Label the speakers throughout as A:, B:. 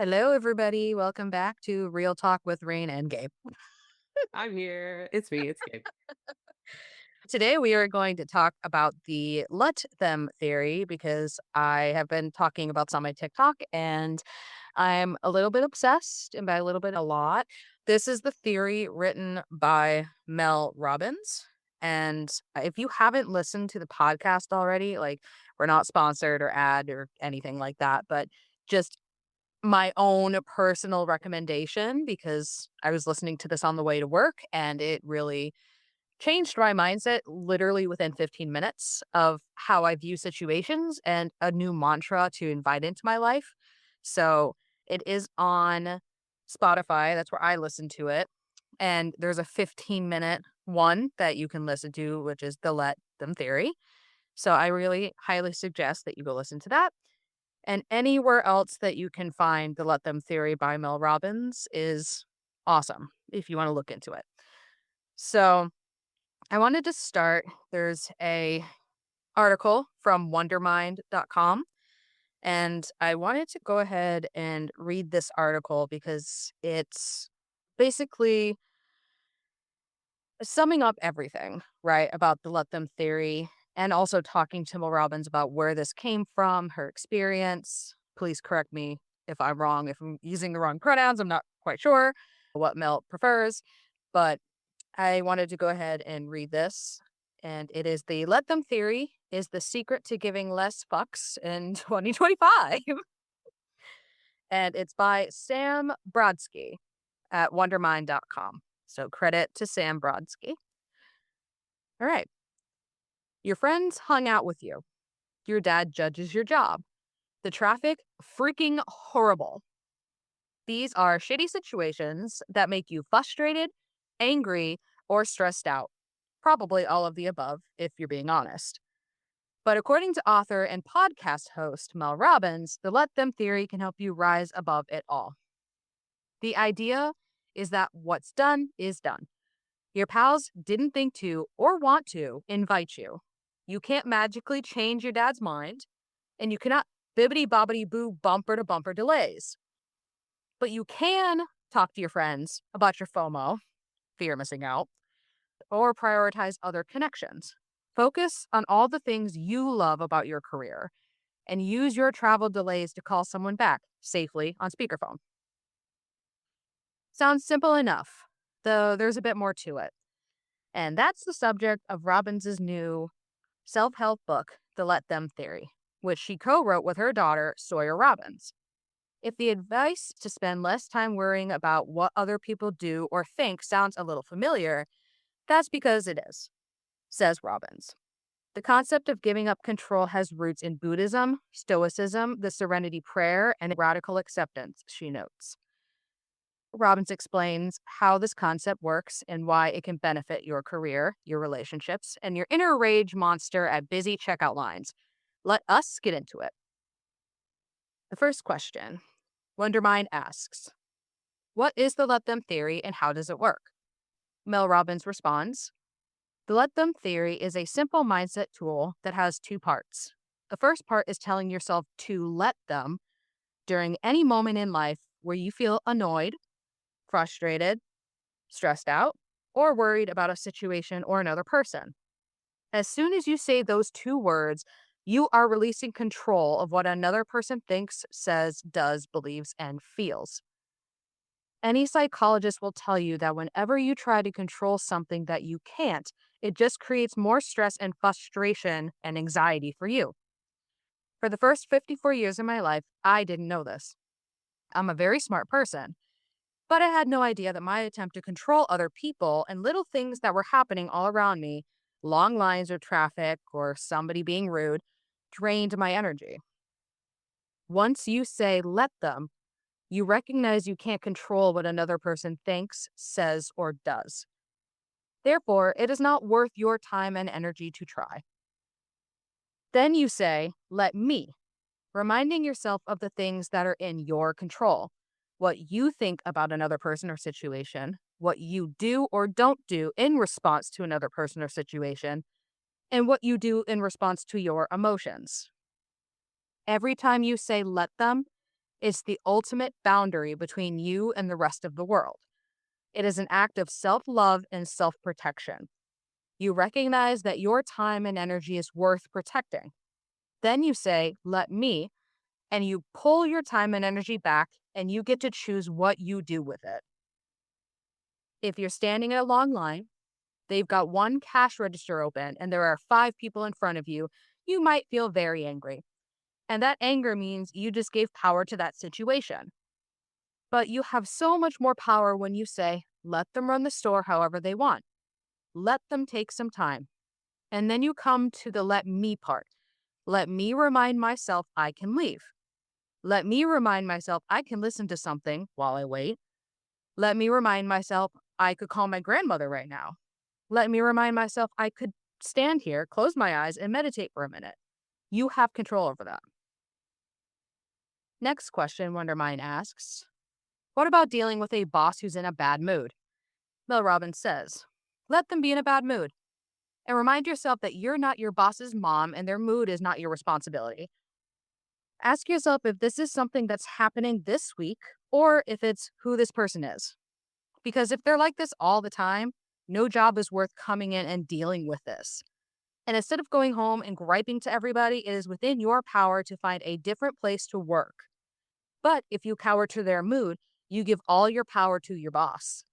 A: Hello, everybody. Welcome back to Real Talk with Rayne and Gabe.
B: I'm here. It's me. It's Gabe.
A: Today, we are going to talk about the let them theory because I have been talking about this on my TikTok and I'm a little bit obsessed, and by a little bit, a lot. This is the theory written by Mel Robbins. And if you haven't listened to the podcast already, like we're not sponsored or ad or anything like that, but just my own personal recommendation because I was listening to this on the way to work and it really changed my mindset literally within 15 minutes of how I view situations and a new mantra to invite into my life. So it is on Spotify. That's where I listen to it. And there's a 15-minute one that you can listen to, which is the Let Them Theory. So I really highly suggest that you go listen to that. And anywhere else that you can find the Let Them Theory by Mel Robbins is awesome if you want to look into it. So I wanted to start. There's a article from wondermind.com, and I wanted to go ahead and read this article because it's basically summing up everything, right, about the Let Them Theory and also talking to Mel Robbins about where this came from, her experience. Please correct me if I'm wrong, if I'm using the wrong pronouns. I'm not quite sure what Mel prefers, but I wanted to go ahead and read this. And it is the Let Them Theory is the secret to giving less fucks in 2025. And it's by Sam Brodsky at wondermind.com. So credit to Sam Brodsky. All right. Your friends hung out with you. Your dad judges your job. The traffic, freaking horrible. These are shitty situations that make you frustrated, angry, or stressed out. Probably all of the above, if you're being honest. But according to author and podcast host Mel Robbins, the let them theory can help you rise above it all. The idea is that what's done is done. Your pals didn't think to or want to invite you. You can't magically change your dad's mind, and you cannot bibbity bobbity boo bumper to bumper delays. But you can talk to your friends about your FOMO, fear of missing out, or prioritize other connections. Focus on all the things you love about your career and use your travel delays to call someone back safely on speakerphone. Sounds simple enough, though there's a bit more to it. And that's the subject of Robbins' new self help book, The Let Them Theory, which she co wrote with her daughter, Sawyer Robbins. If the advice to spend less time worrying about what other people do or think sounds a little familiar, that's because it is, says Robbins. The concept of giving up control has roots in Buddhism, Stoicism, the Serenity Prayer, and radical acceptance, she notes. Robbins explains how this concept works and why it can benefit your career, your relationships, and your inner rage monster at busy checkout lines. Let us get into it. The first question Wondermind asks, what is the let them theory and how does it work? Mel Robbins responds, the let them theory is a simple mindset tool that has two parts. The first part is telling yourself to let them during any moment in life where you feel annoyed, frustrated, stressed out, or worried about a situation or another person. As soon as you say those two words, you are releasing control of what another person thinks, says, does, believes, and feels. Any psychologist will tell you that whenever you try to control something that you can't, it just creates more stress and frustration and anxiety for you. For the first 54 years of my life, I didn't know this. I'm a very smart person, but I had no idea that my attempt to control other people and little things that were happening all around me, long lines of traffic or somebody being rude, drained my energy. Once you say let them, you recognize you can't control what another person thinks, says, or does. Therefore, it is not worth your time and energy to try. Then you say, let me, reminding yourself of the things that are in your control, what you think about another person or situation, what you do or don't do in response to another person or situation, and what you do in response to your emotions. Every time you say let them, It's the ultimate boundary between you and the rest of the world. It is an act of self love and self protection. You recognize that your time and energy is worth protecting. Then you say, let me, and you pull your time and energy back, and you get to choose what you do with it. If you're standing in a long line, they've got one cash register open, and there are five people in front of you, you might feel very angry. And that anger means you just gave power to that situation. But you have so much more power when you say, let them run the store however they want. Let them take some time. And then you come to the let me part. Let me remind myself I can leave. Let me remind myself I can listen to something while I wait. Let me remind myself I could call my grandmother right now. Let me remind myself I could stand here, close my eyes, and meditate for a minute. You have control over that. Next question, Wondermind asks, what about dealing with a boss who's in a bad mood? Mel Robbins says, let them be in a bad mood. And remind yourself that you're not your boss's mom and their mood is not your responsibility. Ask yourself if this is something that's happening this week or if it's who this person is. Because if they're like this all the time, no job is worth coming in and dealing with this. And instead of going home and griping to everybody, it is within your power to find a different place to work. But if you cower to their mood, you give all your power to your boss.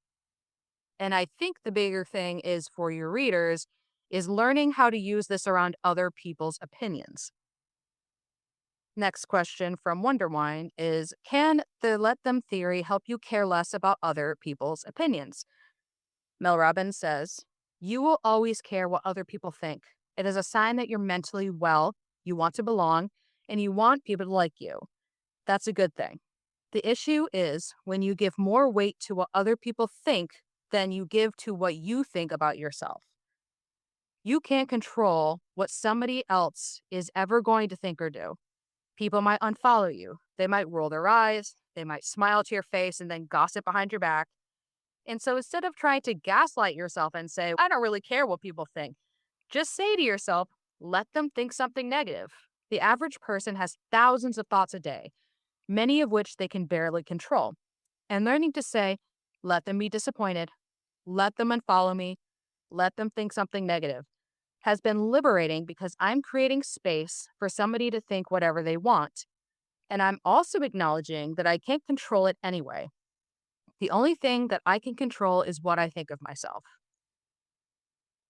A: And I think the bigger thing is for your readers is learning how to use this around other people's opinions. Next question from Wonderwine is, can the let them theory help you care less about other people's opinions? Mel Robbins says, you will always care what other people think. It is a sign that you're mentally well, you want to belong, and you want people to like you. That's a good thing. The issue is when you give more weight to what other people think than you give to what you think about yourself. You can't control what somebody else is ever going to think or do. People might unfollow you. They might roll their eyes. They might smile to your face and then gossip behind your back. And so instead of trying to gaslight yourself and say, I don't really care what people think, just say to yourself, let them think something negative. The average person has thousands of thoughts a day, many of which they can barely control. And learning to say, let them be disappointed, let them unfollow me, let them think something negative has been liberating because I'm creating space for somebody to think whatever they want. And I'm also acknowledging that I can't control it anyway. The only thing that I can control is what I think of myself.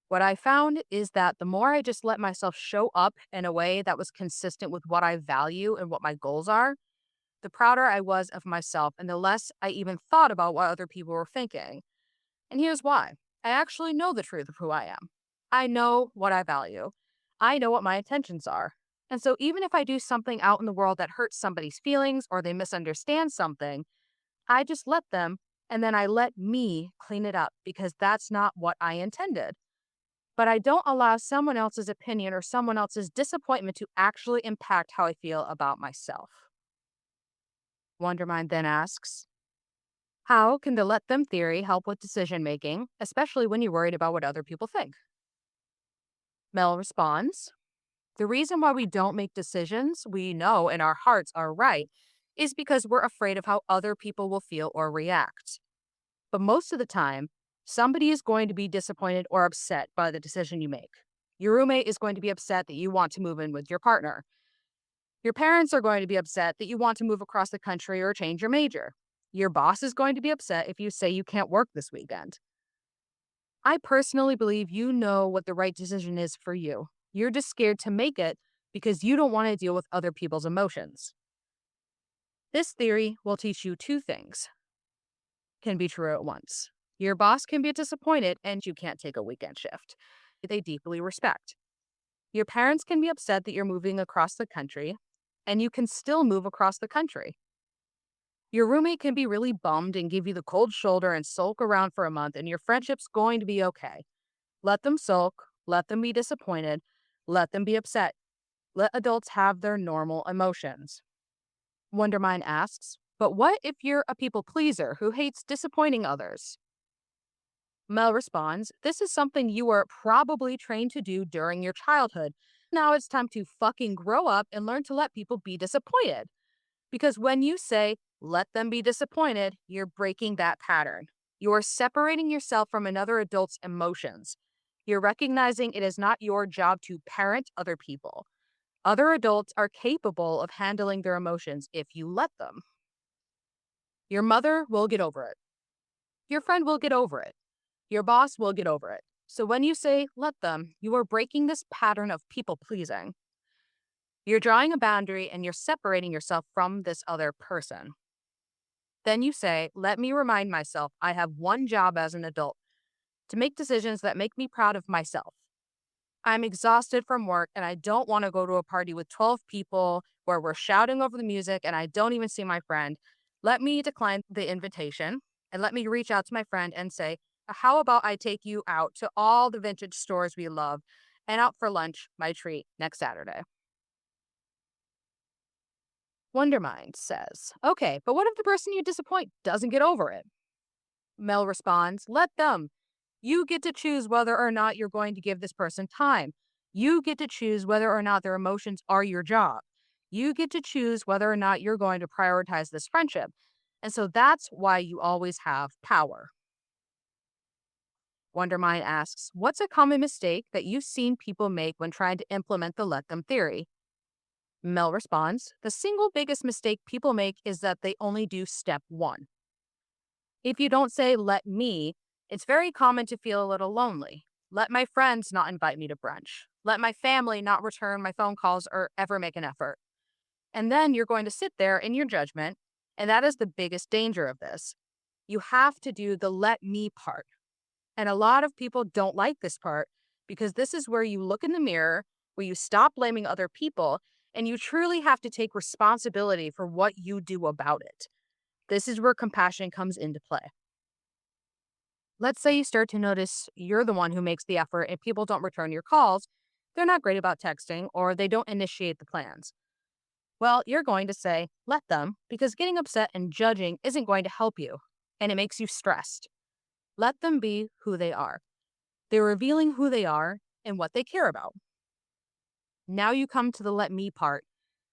A: What I found is that the more I just let myself show up in a way that was consistent with what I value and what my goals are, the prouder I was of myself and the less I even thought about what other people were thinking. And here's why. I actually know the truth of who I am. I know what I value. I know what my intentions are. And so even if I do something out in the world that hurts somebody's feelings or they misunderstand something, I just let them and then I let me clean it up because that's not what I intended. But I don't allow someone else's opinion or someone else's disappointment to actually impact how I feel about myself. Wondermind then asks, how can the let them theory help with decision making, especially when you're worried about what other people think? Mel responds, the reason why we don't make decisions we know in our hearts are right is because we're afraid of how other people will feel or react. But most of the time, somebody is going to be disappointed or upset by the decision you make. Your roommate is going to be upset that you want to move in with your partner. Your parents are going to be upset that you want to move across the country or change your major. Your boss is going to be upset if you say you can't work this weekend. I personally believe you know what the right decision is for you. You're just scared to make it because you don't want to deal with other people's emotions. This theory will teach you two things can be true at once. Your boss can be disappointed and you can't take a weekend shift. They deeply respect. Your parents can be upset that you're moving across the country and you can still move across the country. Your roommate can be really bummed and give you the cold shoulder and sulk around for a month and your friendship's going to be okay. Let them sulk, let them be disappointed, let them be upset. Let adults have their normal emotions. Wondermind asks, but what if you're a people pleaser who hates disappointing others? Mel responds, this is something you were probably trained to do during your childhood. Now it's time to fucking grow up and learn to let people be disappointed. Because when you say, let them be disappointed, you're breaking that pattern. You're separating yourself from another adult's emotions. You're recognizing it is not your job to parent other people. Other adults are capable of handling their emotions if you let them. Your mother will get over it. Your friend will get over it. Your boss will get over it. So when you say, let them, you are breaking this pattern of people pleasing. You're drawing a boundary and you're separating yourself from this other person. Then you say, let me remind myself I have one job as an adult to make decisions that make me proud of myself. I'm exhausted from work and I don't want to go to a party with 12 people where we're shouting over the music and I don't even see my friend. Let me decline the invitation and let me reach out to my friend and say, how about I take you out to all the vintage stores we love and out for lunch, my treat, next Saturday? Wondermind says, okay, but what if the person you disappoint doesn't get over it? Mel responds, let them. You get to choose whether or not you're going to give this person time. You get to choose whether or not their emotions are your job. You get to choose whether or not you're going to prioritize this friendship. And so that's why you always have power. Wondermind asks, what's a common mistake that you've seen people make when trying to implement the let them theory? Mel responds, the single biggest mistake people make is that they only do step one. If you don't say, let me, it's very common to feel a little lonely. Let my friends not invite me to brunch. Let my family not return my phone calls or ever make an effort. And then you're going to sit there in your judgment. And that is the biggest danger of this. You have to do the let me part. And a lot of people don't like this part because this is where you look in the mirror, where you stop blaming other people, and you truly have to take responsibility for what you do about it. This is where compassion comes into play. Let's say you start to notice you're the one who makes the effort and people don't return your calls. They're not great about texting or they don't initiate the plans. Well, you're going to say, let them, because getting upset and judging isn't going to help you and it makes you stressed. Let them be who they are. They're revealing who they are and what they care about. Now you come to the let me part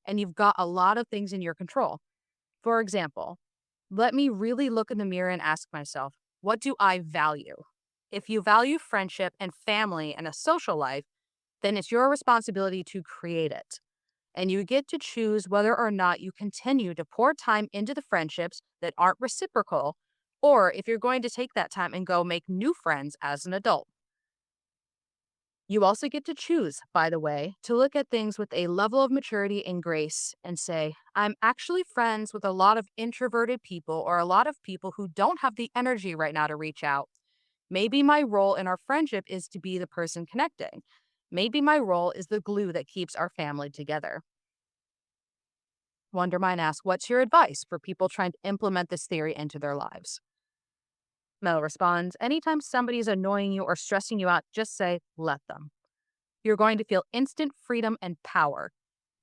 A: and you've got a lot of things in your control. For example, let me really look in the mirror and ask myself, what do I value? If you value friendship and family and a social life, then it's your responsibility to create it. And you get to choose whether or not you continue to pour time into the friendships that aren't reciprocal, or if you're going to take that time and go make new friends as an adult. You also get to choose, by the way, to look at things with a level of maturity and grace and say, I'm actually friends with a lot of introverted people or a lot of people who don't have the energy right now to reach out. Maybe my role in our friendship is to be the person connecting. Maybe my role is the glue that keeps our family together. Wondermine asks, what's your advice for people trying to implement this theory into their lives? Mel responds, anytime somebody is annoying you or stressing you out, just say, let them. You're going to feel instant freedom and power.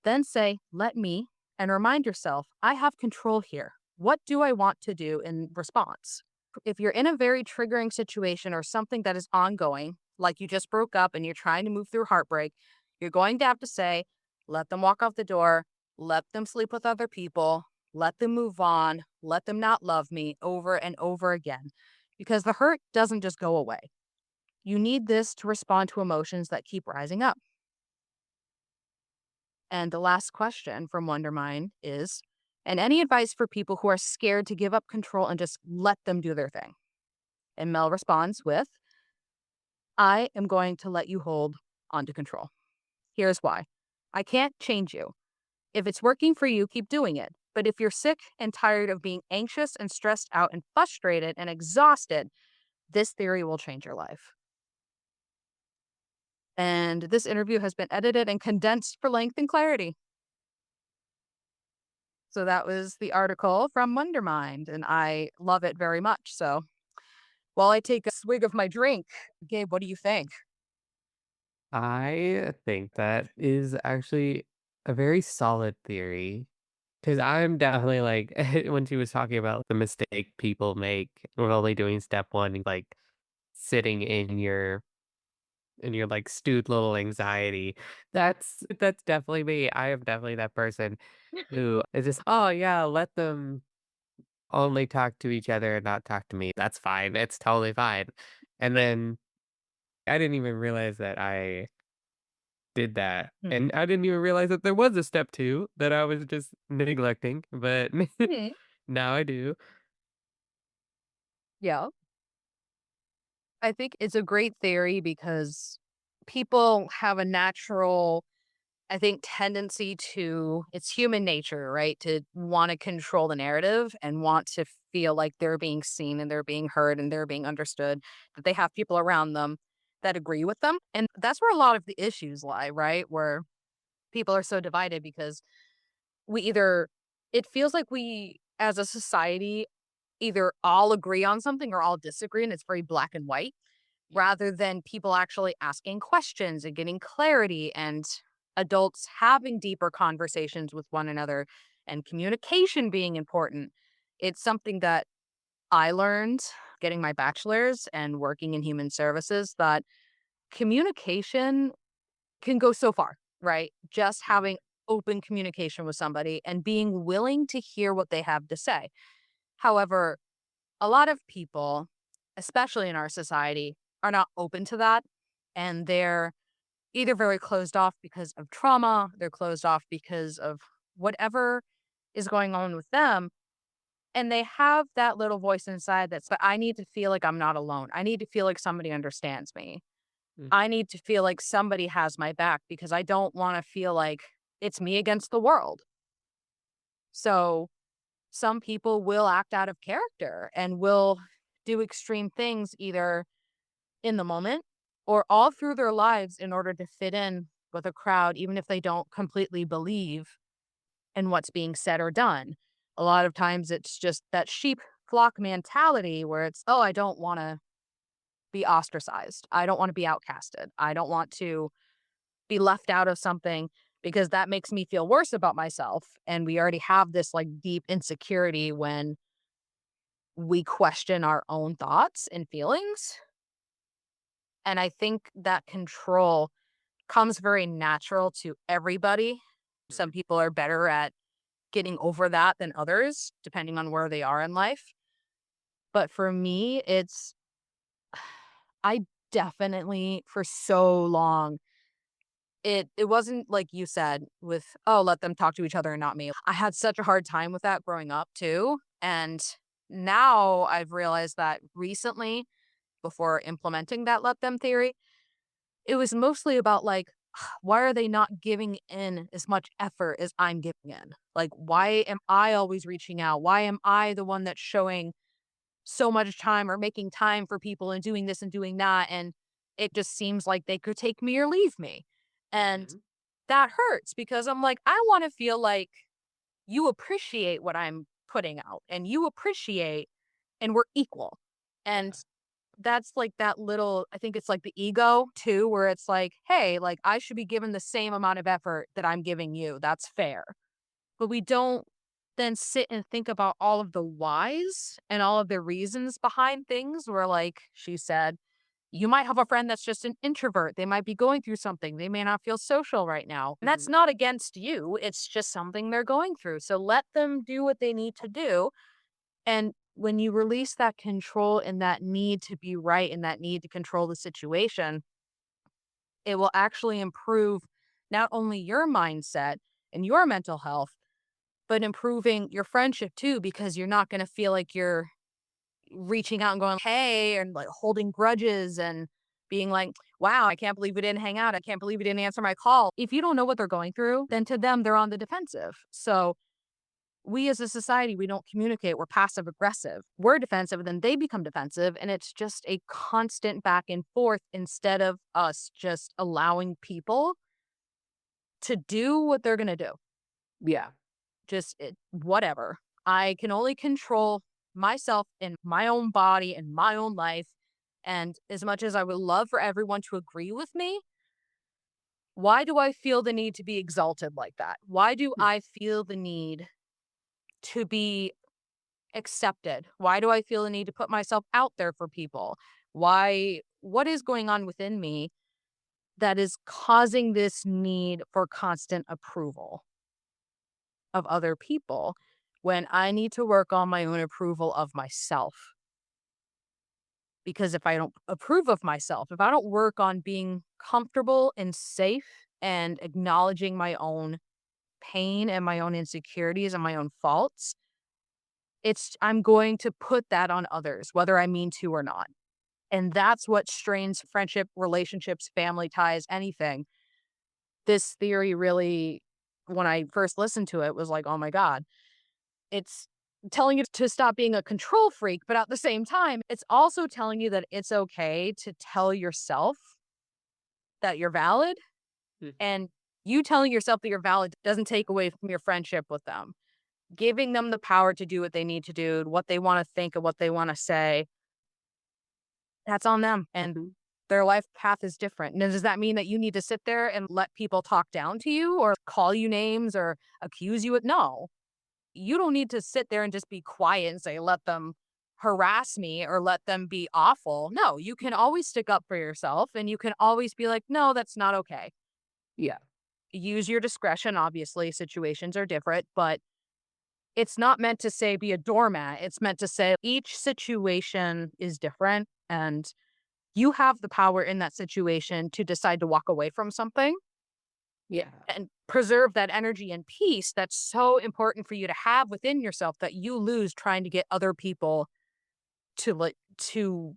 A: Then say, let me, and remind yourself, I have control here. What do I want to do in response? If you're in a very triggering situation or something that is ongoing, like you just broke up and you're trying to move through heartbreak, you're going to have to say, let them walk out the door, let them sleep with other people, let them move on, let them not love me over and over again. Because the hurt doesn't just go away. You need this to respond to emotions that keep rising up. And the last question from Wondermind is, and any advice for people who are scared to give up control and just let them do their thing? And Mel responds with, I am going to let you hold onto control. Here's why. I can't change you. If it's working for you, keep doing it. But if you're sick and tired of being anxious and stressed out and frustrated and exhausted, this theory will change your life. And this interview has been edited and condensed for length and clarity. So that was the article from Wondermind, and I love it very much. So while I take a swig of my drink, Gabe, what do you think?
B: I think that is actually a very solid theory because I'm definitely like, when she was talking about the mistake people make with only doing step one, like sitting in your and your, like, stewed little anxiety. That's definitely me. I am definitely that person who is just, "Oh, yeah, let them only talk to each other and not talk to me. That's fine. It's totally fine." And then I didn't even realize that I did that,
A: Mm.
B: and I didn't even realize that there was a step 2 that I was just neglecting, but
A: Mhm.
B: now I do.
A: Yeah. I think it's a great theory because people have a natural, I think, tendency to, it's human nature, right? To want to control the narrative and want to feel like they're being seen and they're being heard and they're being understood, that they have people around them that agree with them. And that's where a lot of the issues lie, right? Where people are so divided because we either, it feels like we as a society either all agree on something or all disagree, and it's very black and white
B: Yeah.
A: rather than people actually asking questions and getting clarity and adults having deeper conversations with one another and communication being important. It's something that I learned getting my bachelor's and working in human services, that communication can go so far, right? Just
B: Mhm.
A: having open communication with somebody and being willing to hear what they have to say. However, a lot of people, especially in our society, are not open to that. And they're either very closed off because of trauma, they're closed off because of whatever is going on with them. And they have that little voice inside that's like, I need to feel like I'm not alone. I need to feel like somebody understands me. I
B: Mhm.
A: need to feel like somebody has my back because I don't want to feel like it's me against the world. So some people will act out of character and will do extreme things either in the moment or all through their lives in order to fit in with a crowd, even if they don't completely believe in what's being said or done. A lot of times it's just that sheep flock mentality where it's, oh, I don't want to be ostracized. I don't want to be outcasted. I don't want to be left out of something because that makes me feel worse about myself. And we already have this like deep insecurity when we question our own thoughts and feelings. And I think that control comes very natural to everybody. Some
B: Mhm.
A: people are better at getting over that than others, depending on where they are in life. But for me, it's, I definitely, for so long, it wasn't like you said with, "Oh, let them talk to each other and not me." I had such a hard time with that growing up too, and now I've realized that recently, before implementing that let them theory, it was mostly about, like, why are they not giving in as much effort as I'm giving in? Like, why
B: Yeah.
A: am I always reaching out? Why am I the one that's showing so much time or making time for people and doing this and doing that, and it just seems like they could take me or leave me. And
B: Mhm.
A: that hurts because I'm like, I want to feel like you appreciate what I'm putting out and you appreciate and we're equal. And
B: Yeah.
A: that's like that little, I think it's like the ego too, where it's like, hey, like I should be given the same amount of effort that I'm giving you. That's fair. But we don't then sit and think about all of the whys and all of the reasons behind things where, like she said, you might have a friend that's just an introvert. They might be going through something. They may not feel social right now. And that's
B: Mhm.
A: not against you. It's just something they're going through. So let them do what they need to do. And when you release that control and that need to be right and that need to control the situation, it will actually improve not only your mindset and your mental health, but improving your friendship too, because you're not going to feel like you're reaching out and going, hey, and like holding grudges and being like, wow, I can't believe we didn't hang out. I can't believe you didn't answer my call. If you don't know what they're going through, then to them, they're on the defensive. So we as a society, we don't communicate. We're passive aggressive. We're defensive, and then they become defensive. And it's just a constant back and forth instead of us just allowing people to do what they're going to do.
B: Yeah.
A: Just whatever. I can only control myself and my own body and my own life. And as much as I would love for everyone to agree with me, why do I feel the need to be exalted like that? Why do
B: Hmm.
A: I feel the need to be accepted? Why do I feel the need to put myself out there for people? Why, what is going on within me that is causing this need for constant approval of other people when I need to work on my own approval of myself. Because if I don't approve of myself, if I don't work on being comfortable and safe and acknowledging my own pain and my own insecurities and my own faults, I'm going to put that on others, whether I mean to or not. And that's what strains friendship, relationships, family ties, anything. This theory really, when I first listened to it, was like, oh my God, it's telling you to stop being a control freak. But at the same time, it's also telling you that it's okay to tell yourself that you're valid.
B: Mm.
A: And you telling yourself that you're valid doesn't take away from your friendship with them. Giving them the power to do what they need to do, what they want to think and what they want to say, that's on them. And
B: Mhm.
A: their life path is different. Now, does that mean that you need to sit there and let people talk down to you or call you names or accuse you? No, you don't need to sit there and just be quiet and say, let them harass me or let them be awful. No, you can always stick up for yourself and you can always be like, no, that's not okay.
B: Yeah.
A: Use your discretion. Obviously, situations are different, but it's not meant to say be a doormat. It's meant to say each situation is different and you have the power in that situation to decide to walk away from something
B: Yeah.
A: and preserve that energy and peace that's so important for you to have within yourself that you lose trying to get other people to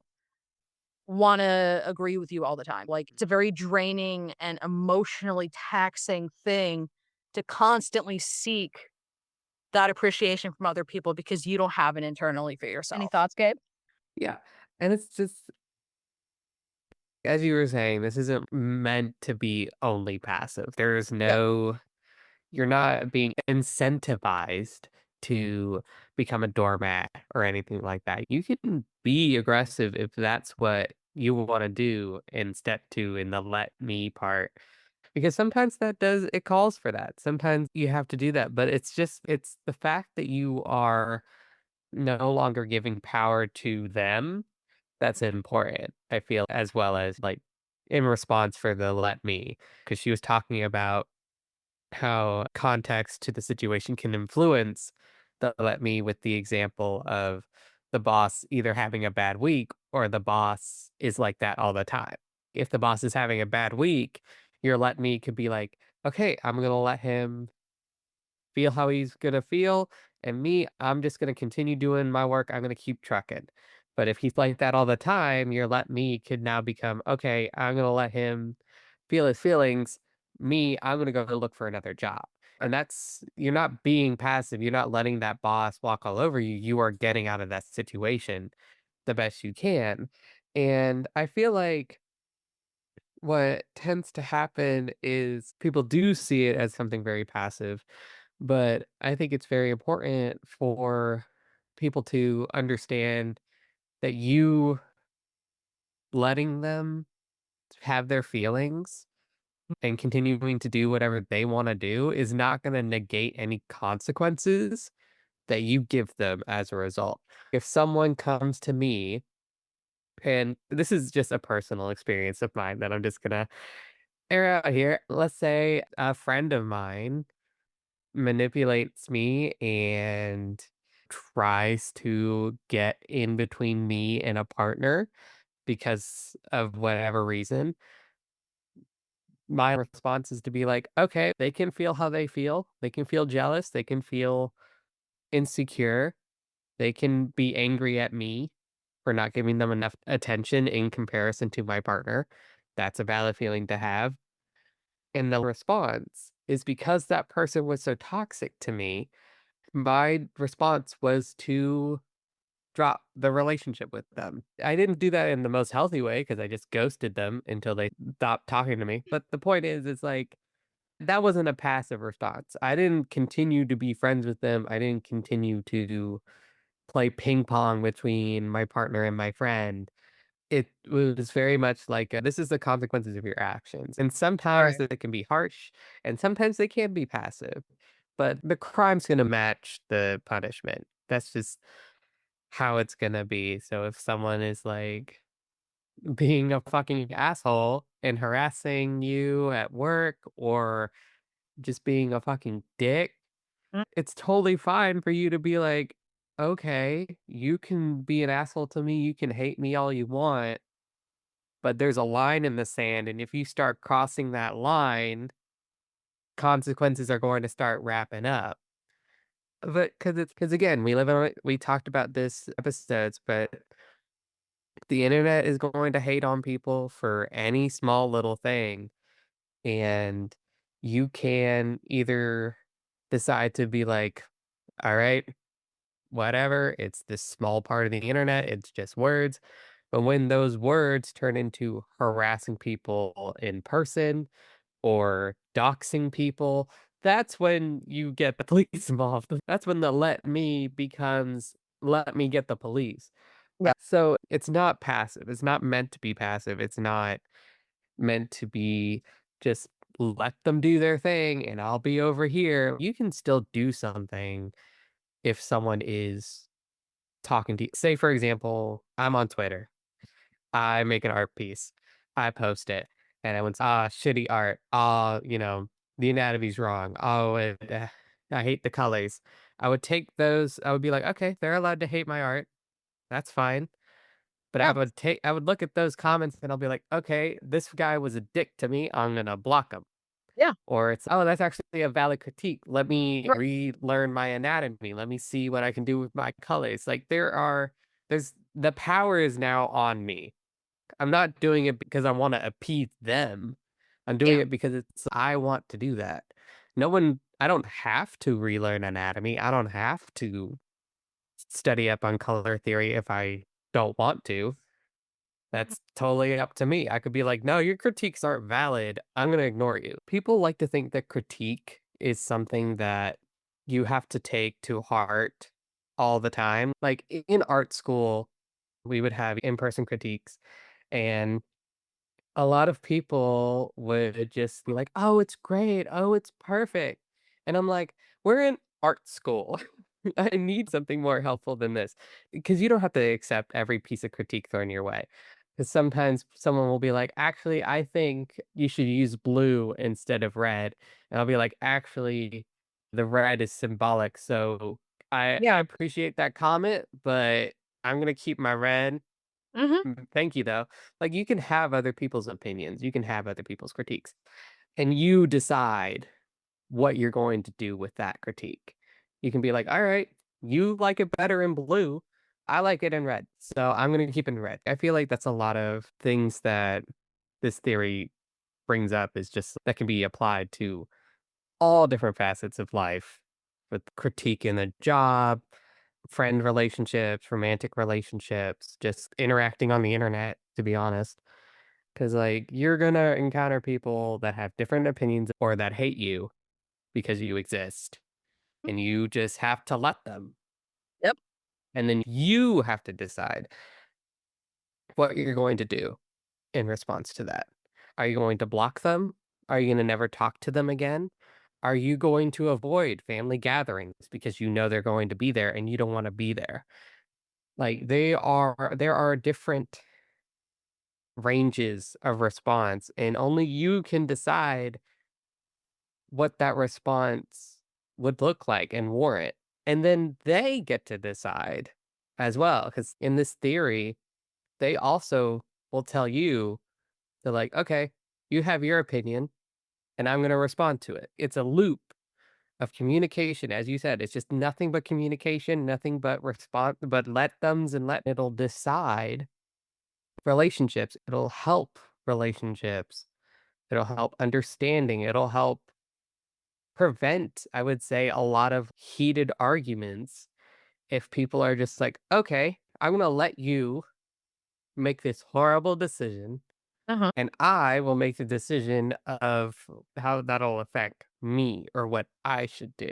A: want to agree with you all the time. Like it's a very draining and emotionally taxing thing to constantly seek that appreciation from other people because you don't have it internally for
B: Any
A: yourself.
B: thoughts, Gabe? Yeah. And it's just, as you were saying, this isn't meant to be only passive. There's
A: Yeah.
B: no, you're not being incentivized to become a doormat or anything like that. You can be aggressive if that's what you want to do in step two in the let me part. Because sometimes it calls for that. Sometimes you have to do that. But it's the fact that you are no longer giving power to them that's important, I feel, as well as, like, in response for the "let me," because she was talking about how context to the situation can influence the "let me" with the example of the boss either having a bad week or the boss is like that all the time. If the boss is having a bad week, your "let me" could be like, "Okay, I'm gonna let him feel how he's gonna feel, and me, I'm just gonna continue doing my work, I'm gonna keep trucking." But if he's like that all the time, your "let me" could now become, "Okay, I'm gonna let him feel his feelings. Me, I'm gonna go look for another job." And that's you're not being passive, you're not letting that boss walk all over you, you are getting out of that situation the best you can. And I feel like what tends to happen is people do see it as something very passive, but I think it's very important for people to understand that you letting them have their feelings and continuing to do whatever they want to do is not going to negate any consequences that you give them as a result. If someone comes to me, and this is just a personal experience of mine that I'm just going to air out here. Let's say a friend of mine manipulates me and tries to get in between me and a partner because of whatever reason. My response is to be like, okay, they can feel how they feel. They can feel jealous. They can feel insecure. They can be angry at me for not giving them enough attention in comparison to my partner. That's a valid feeling to have. And the response is because that person was so toxic to me, my response was to drop the relationship with them. I didn't do that in the most healthy way because I just ghosted them until they stopped talking to me. But the point is, it's like that wasn't a passive response. I didn't continue to be friends with them. I didn't continue to play ping pong between my partner and my friend. It was very much like, this is the consequences of your actions, and sometimes
A: Right.
B: it can be harsh, and sometimes they can be passive, but the crime's gonna match the punishment. That's just how it's gonna be, so if someone is like being a fucking asshole and harassing you at work or just being a fucking dick,
A: Mm,
B: it's totally fine for you to be like, okay, you can be an asshole to me, you can hate me all you want, but there's a line in the sand. And if you start crossing that line, consequences are going to start wrapping up. But because again, we talked about this episodes, but the internet is going to hate on people for any small little thing. And you can either decide to be like, all right, whatever, it's this small part of the internet, it's just words. But when those words turn into harassing people in person or doxing people, that's when you get the police involved. That's when the let me becomes let me get the police.
A: yeah,
B: So it's not passive. It's not meant to be passive. It's not meant to be just let them do their thing and I'll be over here. You can still do something if someone is talking to you. Say, for example, I'm on Twitter. I make an art piece. I post it, and everyone's, "Ah, shitty art. Ah, the anatomy's wrong. Oh, I hate the colors." I would take those I would be like, "Okay, they're allowed to hate my art. That's fine." But
A: yeah,
B: I would look at those comments and I'll be like, "Okay, this guy was a dick to me. I'm gonna block him."
A: yeah,
B: Or it's, "Oh, that's actually a valid critique. Let me
A: right,
B: relearn my anatomy. Let me see what I can do with my colors." Like, there's the power is now on me. I'm not doing it because I wanna appease them. I'm doing
A: yeah,
B: it because I want to do that. I don't have to relearn anatomy. I don't have to study up on color theory if I don't want to.
A: mhm,
B: That's totally up to me. I could be like, "No, your critiques aren't valid. I'm gonna ignore you." People like to think that critique is something that you have to take to heart all the time. Like, in art school, we would have in-person critiques, and a lot of people would just be like, "Oh, it's great. Oh, it's perfect." And I'm like, "We're in art school. I need something more helpful than this." Because you don't have to accept every piece of critique thrown your way. Because sometimes someone will be like, "Actually, I think you should use blue instead of red." And I'll be like, "Actually, the red is symbolic. So I
A: yeah,
B: appreciate that comment, but I'm gonna keep my red.
A: mhm,
B: Thank you, though." Like, you can have other people's opinions, you can have other people's critiques, and you decide what you're going to do with that critique. You can be like, "All right, you like it better in blue. I like it in red, so I'm gonna keep it in red." I feel like that's a lot of things that this theory brings up is just that can be applied to all different facets of life with critique in a job, friend relationships, romantic relationships, just interacting on the internet, to be honest. Because, like, you're gonna encounter people that have different opinions or that hate you because you exist,
A: mm,
B: and you just have to let them.
A: yep,
B: And then you have to decide what you're going to do in response to that. Are you going to block them? Are you gonna never talk to them again? Are you going to avoid family gatherings because you know they're going to be there and you don't wanna be there? Like, there are different ranges of response, and only you can decide what that response would look like and warrant. And then they get to decide as well, because in this theory, they also will tell you, they're like, "Okay, you have your opinion, and I'm gonna respond to it." It's a loop of communication, as you said, it's just nothing but communication, nothing but response, but let thems and let it'll decide relationships. It'll help relationships. It'll help understanding. It'll help prevent, I would say, a lot of heated arguments if people are just like, okay, I'm going to let you make this horrible decision
A: uh-huh,
B: and I will make the decision of how that'll affect me or what I should do.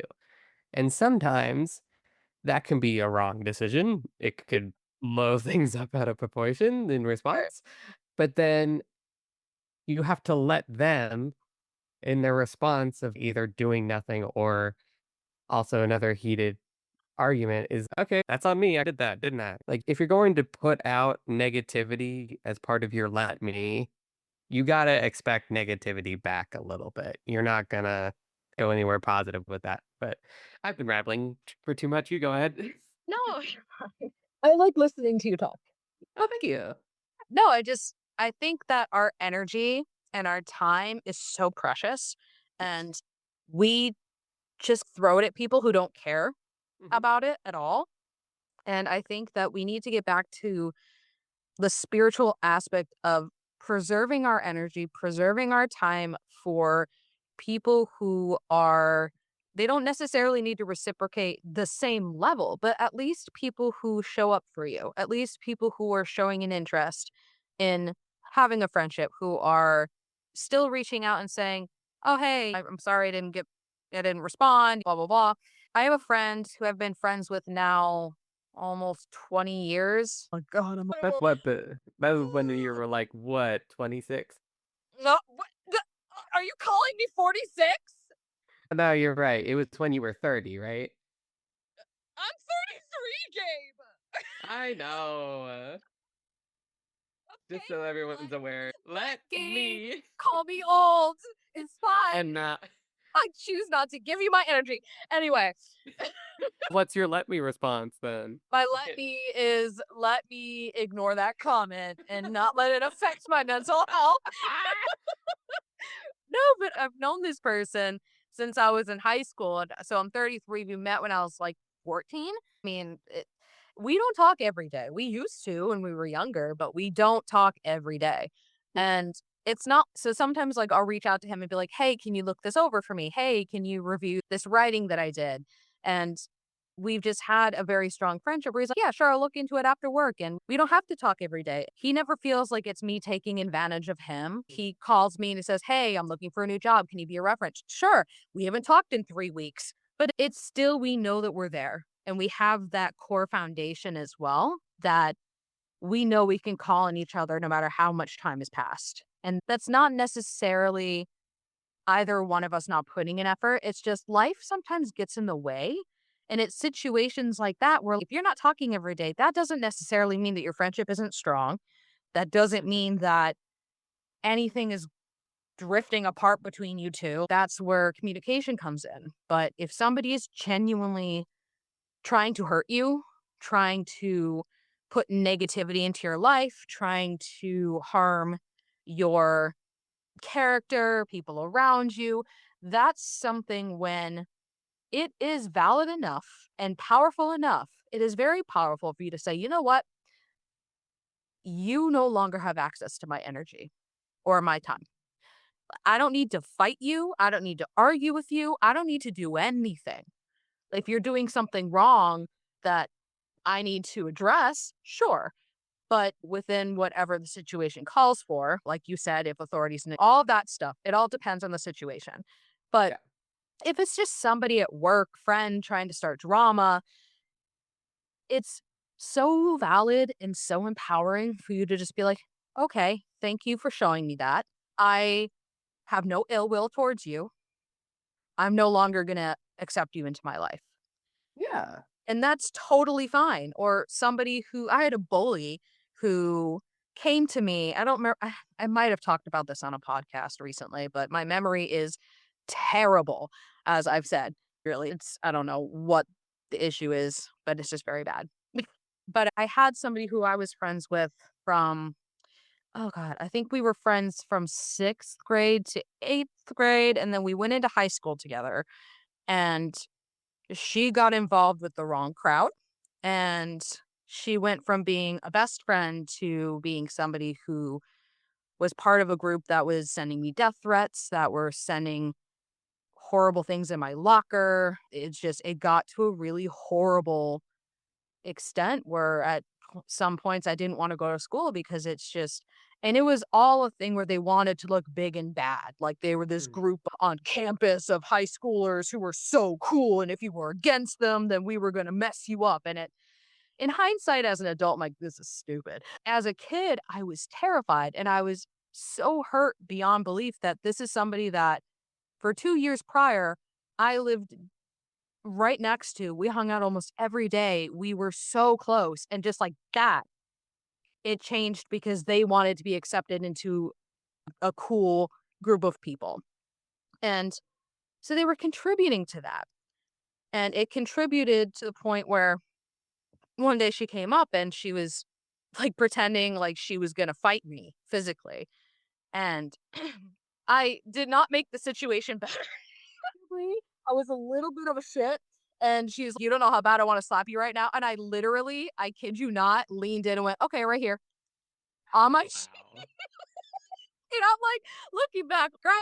B: And sometimes that can be a wrong decision. It could blow things up out of proportion in
A: right,
B: response. But then you have to let them in their response of either doing nothing or also another heated argument is, "Okay, that's on me, I did that, didn't I?" Like, if you're going to put out negativity as part of your "let me," you gotta expect negativity back a little bit. You're not gonna go anywhere positive with that, but I've been rambling for too much, you go ahead.
A: No, you're fine. I like listening to you talk.
B: Oh, thank you.
A: No, I think that our energy and our time is so precious,
B: Yes.
A: and we just throw it at people who don't care
B: Mhm.
A: about it at all. And I think that we need to get back to the spiritual aspect of preserving our energy, preserving our time for people who are they don't necessarily need to reciprocate the same level, but at least people who show up for you, at least people who are showing an interest in having a friendship, who are still reaching out and saying, "Oh, hey, I'm sorry I didn't respond, blah blah blah." I have a friend who I've been friends with now almost 20 years. Oh god, I'm
B: That was when you were, like, what, 26?
A: no, what are you calling me 46?
B: No, you're right, it was when you were 30, right?
A: I'm 33, Gabe.
B: I know, just
A: Okay,
B: so everyone's aware.
A: let
B: Let
A: Gabe
B: me
A: call me old. It's fine.
B: and not
A: I choose not to give you my energy. Anyway,
B: what's your "let me" response then?
A: my let me is let me ignore that comment and not let it affect my mental health. No, but I've known this person since I was in high school. And so I'm 33. We met when I was like 14. We don't talk every day. We used to when we were younger, but we don't talk every day. And it's not so sometimes like I'll reach out to him and be like, "Hey, can you look this over for me? Hey, can you review this writing that I did?" And we've just had a very strong friendship where he's like, "Yeah, sure, I'll look into it after work." And we don't have to talk every day. He never feels like it's me taking advantage of him. He calls me and he says, "Hey, I'm looking for a new job. Can you be a reference?" Sure. We haven't talked in 3 weeks, but it's still, we know that we're there. And we have that core foundation as well that we know we can call on each other no matter how much time has passed. And that's not necessarily either one of us not putting in effort. It's just life sometimes gets in the way. And it's situations like that where if you're not talking every day, that doesn't necessarily mean that your friendship isn't strong. That doesn't
B: Mhm.
A: mean that anything is drifting apart between you two. That's where communication comes in. But if somebody is genuinely trying to hurt you, trying to put negativity into your life, trying to harm your character, people around you, that's something when it is valid enough and powerful enough. It is very powerful for you to say, you know what? You no longer have access to my energy or my time. I don't need to fight you. I don't need to argue with you. I don't need to do anything. If you're doing something wrong that I need to address, sure. But within whatever the situation calls for, like you said, if authorities, all of that stuff, it all depends on the situation. But
B: Yeah.
A: if it's just somebody at work, friend trying to start drama, it's so valid and so empowering for you to just be like, okay, thank you for showing me that. I have no ill will towards you. I'm no longer going to accept you into my life.
B: Yeah.
A: And that's totally fine. Or somebody who I had a bully who came to me. I don't remember. I might have talked about this on a podcast recently, but my memory is terrible, as I've said. Really, I don't know what the issue is, but it's just very bad. But I had somebody who I was friends with from, oh God, I think we were friends from sixth grade to eighth grade. And then we went into high school together. And she got involved with the wrong crowd, and she went from being a best friend to being somebody who was part of a group that was sending me death threats, that were sending horrible things in my locker. It got to a really horrible extent where at some points I didn't want to go to school because and it was all a thing where they wanted to look big and bad. Like they were this
B: Mm.
A: group on campus of high schoolers who were so cool. And if you were against them, then we were going to mess you up. In hindsight, as an adult, I'm like, this is stupid. As a kid, I was terrified and I was so hurt beyond belief that this is somebody that for 2 years prior, I lived right next to. We hung out almost every day. We were so close. And just like that, it changed because they wanted to be accepted into a cool group of people. And so they were contributing to that. And it contributed to the point where one day she came up and she was like pretending like she was going to fight me physically. And I did not make the situation better. I was a little bit of a shit. And she's like, you don't know how bad I want to slap you right now. And I literally, I kid you not, leaned in and went, okay, right here on my shit.
B: Wow.
A: And I'm like looking back, girl,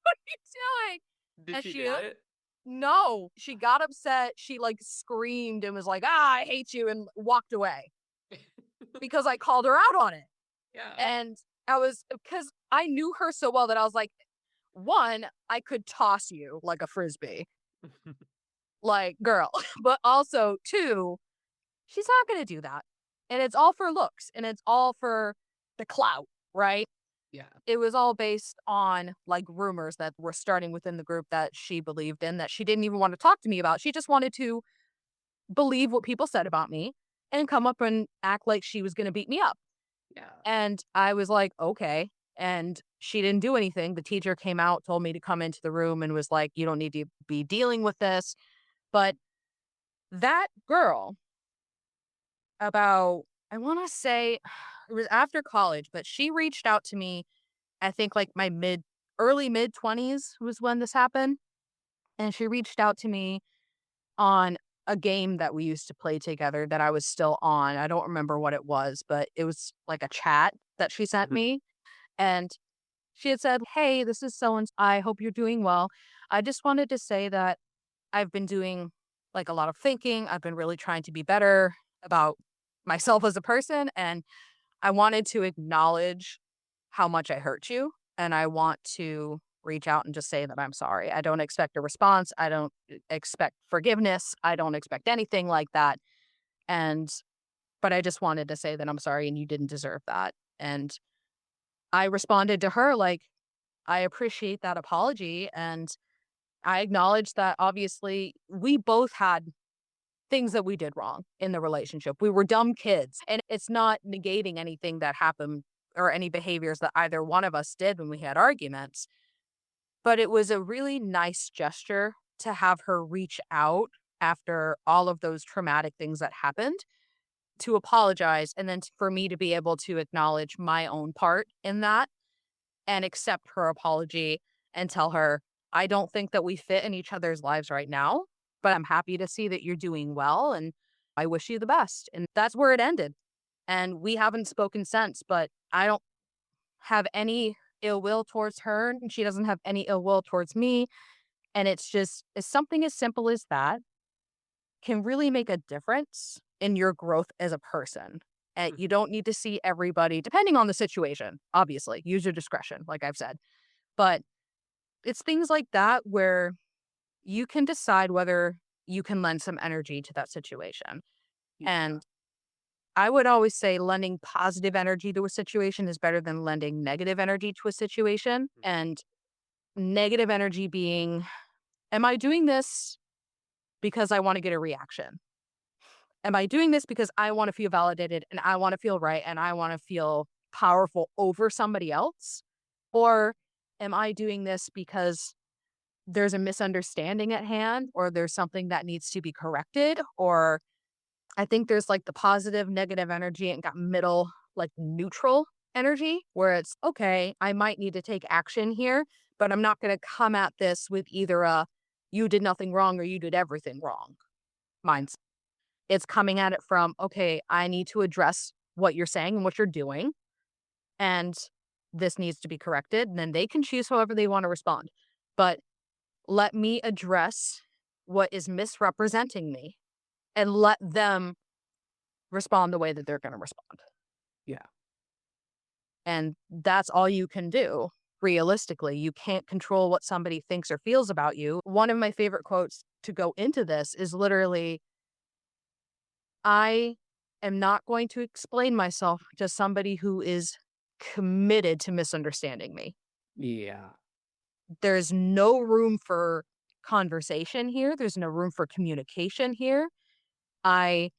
A: what are you doing?
B: Did
A: And
B: she
A: she,
B: do it?
A: no, she got upset. She like screamed and was like, I hate you, and walked away because I called her out on it.
B: Yeah.
A: And I was, because I knew her so well that I was like, one, I could toss you like a frisbee, like, girl. But also, two, she's not going to do that. And it's all for looks and it's all for the clout, right?
B: Yeah.
A: It was all based on like rumors that were starting within the group that she believed in that she didn't even want to talk to me about. She just wanted to believe what people said about me and come up and act like she was going to beat me up.
B: Yeah.
A: And I was like, okay. And she didn't do anything. The teacher came out, told me to come into the room and was like, you don't need to be dealing with this. But that girl, about, I want to say it was after college, but she reached out to me, I think like my early mid 20s was when this happened. And she reached out to me on a game that we used to play together that I was still on. I don't remember what it was, but it was like a chat that she sent
B: Mhm.
A: me. And she had said, hey, this is so and I hope you're doing well. I just wanted to say that I've been doing like a lot of thinking. I've been really trying to be better about myself as a person. And I wanted to acknowledge how much I hurt you. And I want to reach out and just say that I'm sorry. I don't expect a response. I don't expect forgiveness. I don't expect anything like that. And, but I just wanted to say that I'm sorry and you didn't deserve that. And I responded to her like, I appreciate that apology. And I acknowledge that obviously we both had things that we did wrong in the relationship. We were dumb kids. And it's not negating anything that happened or any behaviors that either one of us did when we had arguments. But it was a really nice gesture to have her reach out after all of those traumatic things that happened to apologize. And then for me to be able to acknowledge my own part in that and accept her apology and tell her, I don't think that we fit in each other's lives right now, but I'm happy to see that you're doing well and I wish you the best. And that's where it ended. And we haven't spoken since, but I don't have any ill will towards her and she doesn't have any ill will towards me. And it's just it's something as simple as that can really make a difference in your growth as a person. And you
B: Mhm.
A: don't need to see everybody, depending on the situation, obviously, use your discretion, like I've said. But it's things like that where you can decide whether you can lend some energy to that situation.
B: Yeah.
A: And I would always say lending positive energy to a situation is better than lending negative energy to a situation. And negative energy being, am I doing this because I want to get a reaction? Am I doing this because I want to feel validated and I want to feel right and I want to feel powerful over somebody else? Or am I doing this because there's a misunderstanding at hand or there's something that needs to be corrected? Or I think there's like the positive, negative energy and got middle, like neutral energy where it's okay, I might need to take action here, but I'm not going to come at this with either a you did nothing wrong or you did everything wrong
B: Yeah.
A: mindset. It's coming at it from, okay, I need to address what you're saying and what you're doing, and this needs to be corrected. And then they can choose however they want to respond. But let me address what is misrepresenting me and let them respond the way that they're going to respond.
B: Yeah.
A: And that's all you can do. Realistically, you can't control what somebody thinks or feels about you. One of my favorite quotes to go into this is literally, I am not going to explain myself to somebody who is committed to misunderstanding me.
B: Yeah.
A: There's no room for conversation here. There's no room for communication here. I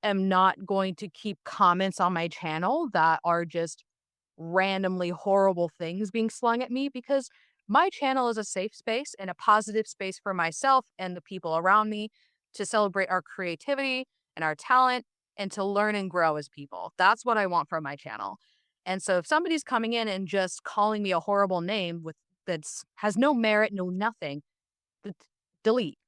A: am not going to keep comments on my channel that are just randomly horrible things being slung at me because my channel is a safe space and a positive space for myself and the people around me to celebrate our creativity and our talent and to learn and grow as people. That's what I want from my channel. And so if somebody's coming in and just calling me a horrible name with that's has no merit, no nothing, d- delete.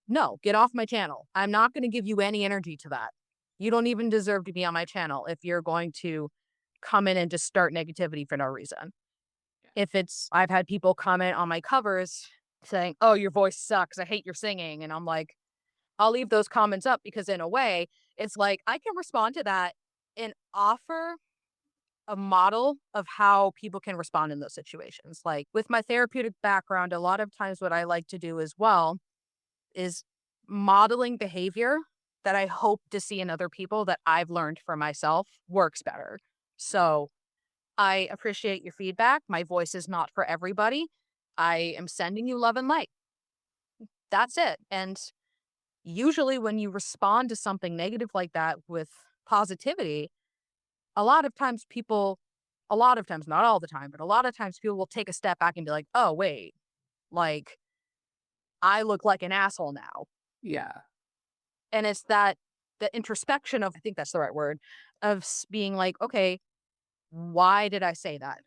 A: No, get off my channel. I'm not going to give you any energy to that. You don't even deserve to be on my channel if you're going to come in and just start negativity for no reason. If it's, I've had people comment on my covers saying, "Oh, your voice sucks. I hate your singing." And I'm like, I'll leave those comments up because, in a way, it's like I can respond to that and offer a model of how people can respond in those situations. Like with my therapeutic background, a lot of times what I like to do as well is modeling behavior that I hope to see in other people that I've learned for myself works better. So I appreciate your feedback. My voice is not for everybody. I am sending you love and light. That's it. And usually, when you respond to something negative like that with positivity, a lot of times people, a lot of times, not all the time, but a lot of times people will take a step back and be like, oh, wait, like I look like an asshole now.
B: Yeah.
A: And it's that the introspection of, I think that's the right word, of being like, okay, why did I say that?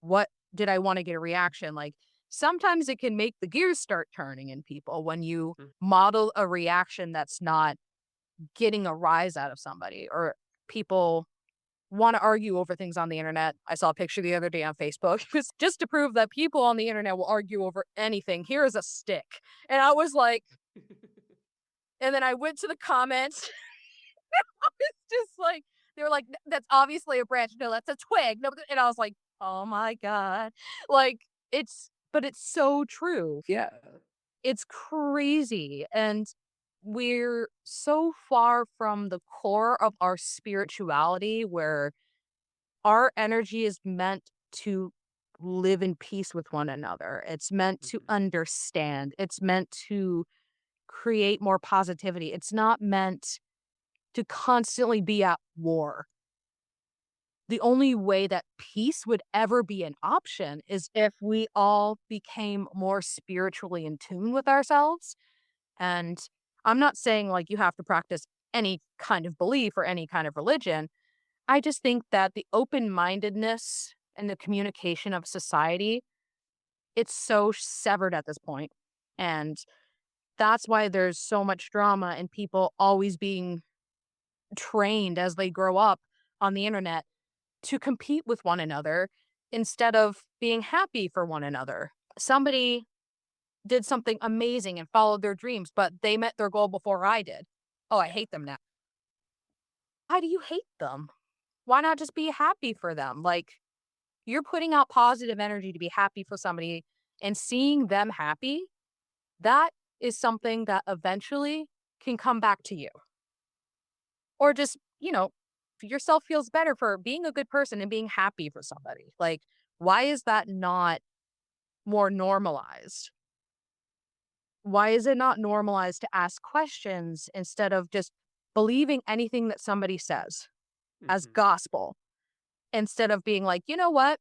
A: What did I want to get a reaction? Like sometimes it can make the gears start turning in people when you
B: Mm.
A: model a reaction that's not getting a rise out of somebody or people want to argue over things on the internet. I saw a picture the other day on Facebook just to prove that people on the internet will argue over anything. Here is a stick. And I was like, and then I went to the comments. It's just like, they were like, That's obviously a branch. No, that's a twig. No, and I was like, oh my God. Like, but it's so true.
B: Yeah.
A: It's crazy. And we're so far from the core of our spirituality where our energy is meant to live in peace with one another. It's meant to
B: Mhm.
A: understand. It's meant to create more positivity. It's not meant to constantly be at war. The only way that peace would ever be an option is if we all became more spiritually in tune with ourselves. And I'm not saying like you have to practice any kind of belief or any kind of religion. I just think that the open mindedness and the communication of society, it's so severed at this point. And that's why there's so much drama and people always being trained as they grow up on the internet to compete with one another instead of being happy for one another. Somebody did something amazing and followed their dreams, but they met their goal before I did. Oh, I hate them now. Why do you hate them? Why not just be happy for them? Like, you're putting out positive energy to be happy for somebody and seeing them happy. That is something that eventually can come back to you. Or just, yourself feels better for being a good person and being happy for somebody. Like, why is that not more normalized? Why is it not normalized to ask questions instead of just believing anything that somebody says as
B: Mhm.
A: gospel instead of being like, you know what?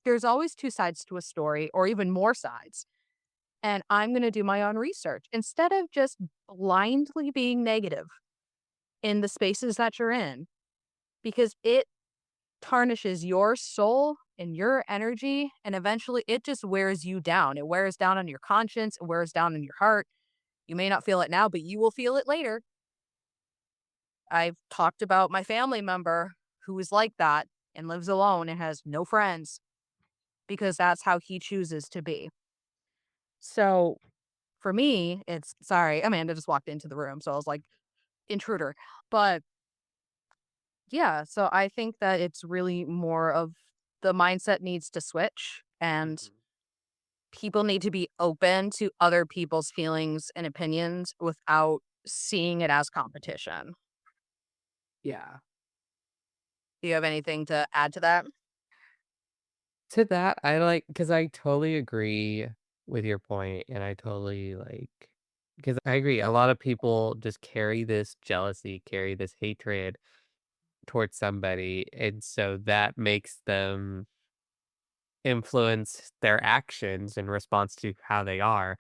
A: There's always two sides to a story or even more sides. And I'm going to do my own research instead of just blindly being negative in the spaces that you're in because it tarnishes your soul and your energy. And eventually it just wears you down. It wears down on your conscience, it wears down on your heart. You may not feel it now, but you will feel it later. I've talked about my family member who is like that and lives alone and has no friends because that's how he chooses to be. So for me, it's sorry, Amanda just walked into the room. So I was like, intruder. But yeah, so I think that it's really more of the mindset needs to switch and
B: Mhm.
A: people need to be open to other people's feelings and opinions without seeing it as competition.
B: Yeah.
A: Do you have anything to add to that?
B: To that, I like because I totally agree. with your point, and I totally, like, because I agree, a lot of people just carry this jealousy, carry this hatred towards somebody, and so that makes them influence their actions in response to how they are.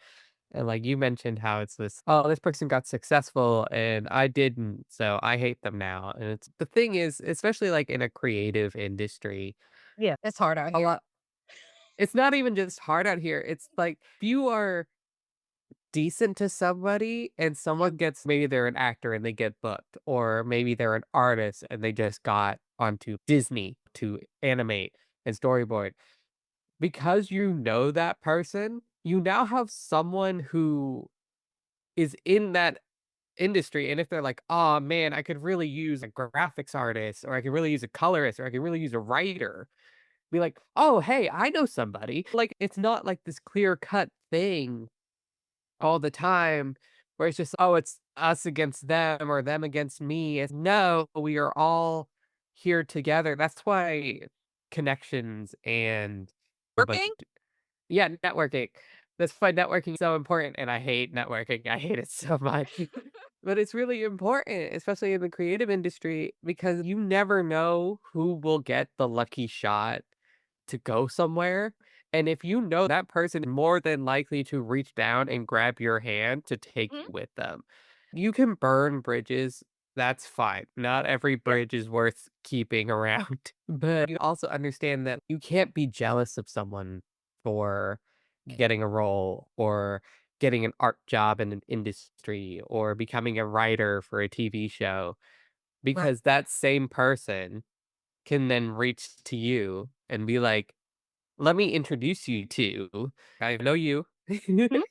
B: And like you mentioned how it's this, oh, this person got successful and I didn't, so I hate them now. And it's the thing is, especially like in a creative industry,
A: Yeah, it's hard out
B: a
A: here.
B: lot it's not even just hard out here. It's like if you are decent to somebody and someone gets, maybe they're an actor and they get booked, or maybe they're an artist and they just got onto Disney to animate and storyboard. Because you know that person, you now have someone who is in that industry, and if they're like, "Oh man, I could really use a graphics artist, or I could really use a colorist, or I could really use a writer," be like, "Oh, hey, I know somebody." Like, it's not like this clear-cut thing all the time where it's just, "Oh, it's us against them or them against me." It's, "No, we are all here together." That's why connections and but
A: Working?
B: yeah, networking. That's why networking is so important, and I hate networking. I hate it so much. But it's really important, especially in the creative industry, because you never know who will get the lucky shot to go somewhere. And if you know that person is more than likely to reach down and grab your hand to take
A: Mhm.
B: you with them. You can burn bridges. That's fine. Not every
A: Yeah.
B: bridge is worth keeping around. But you also understand that you can't be jealous of someone for getting a role or getting an art job in an industry or becoming a writer for a TV show,
A: Right.
B: because that same person can then reach to you and be like, "Let me introduce you to, I know you."
A: Mhm.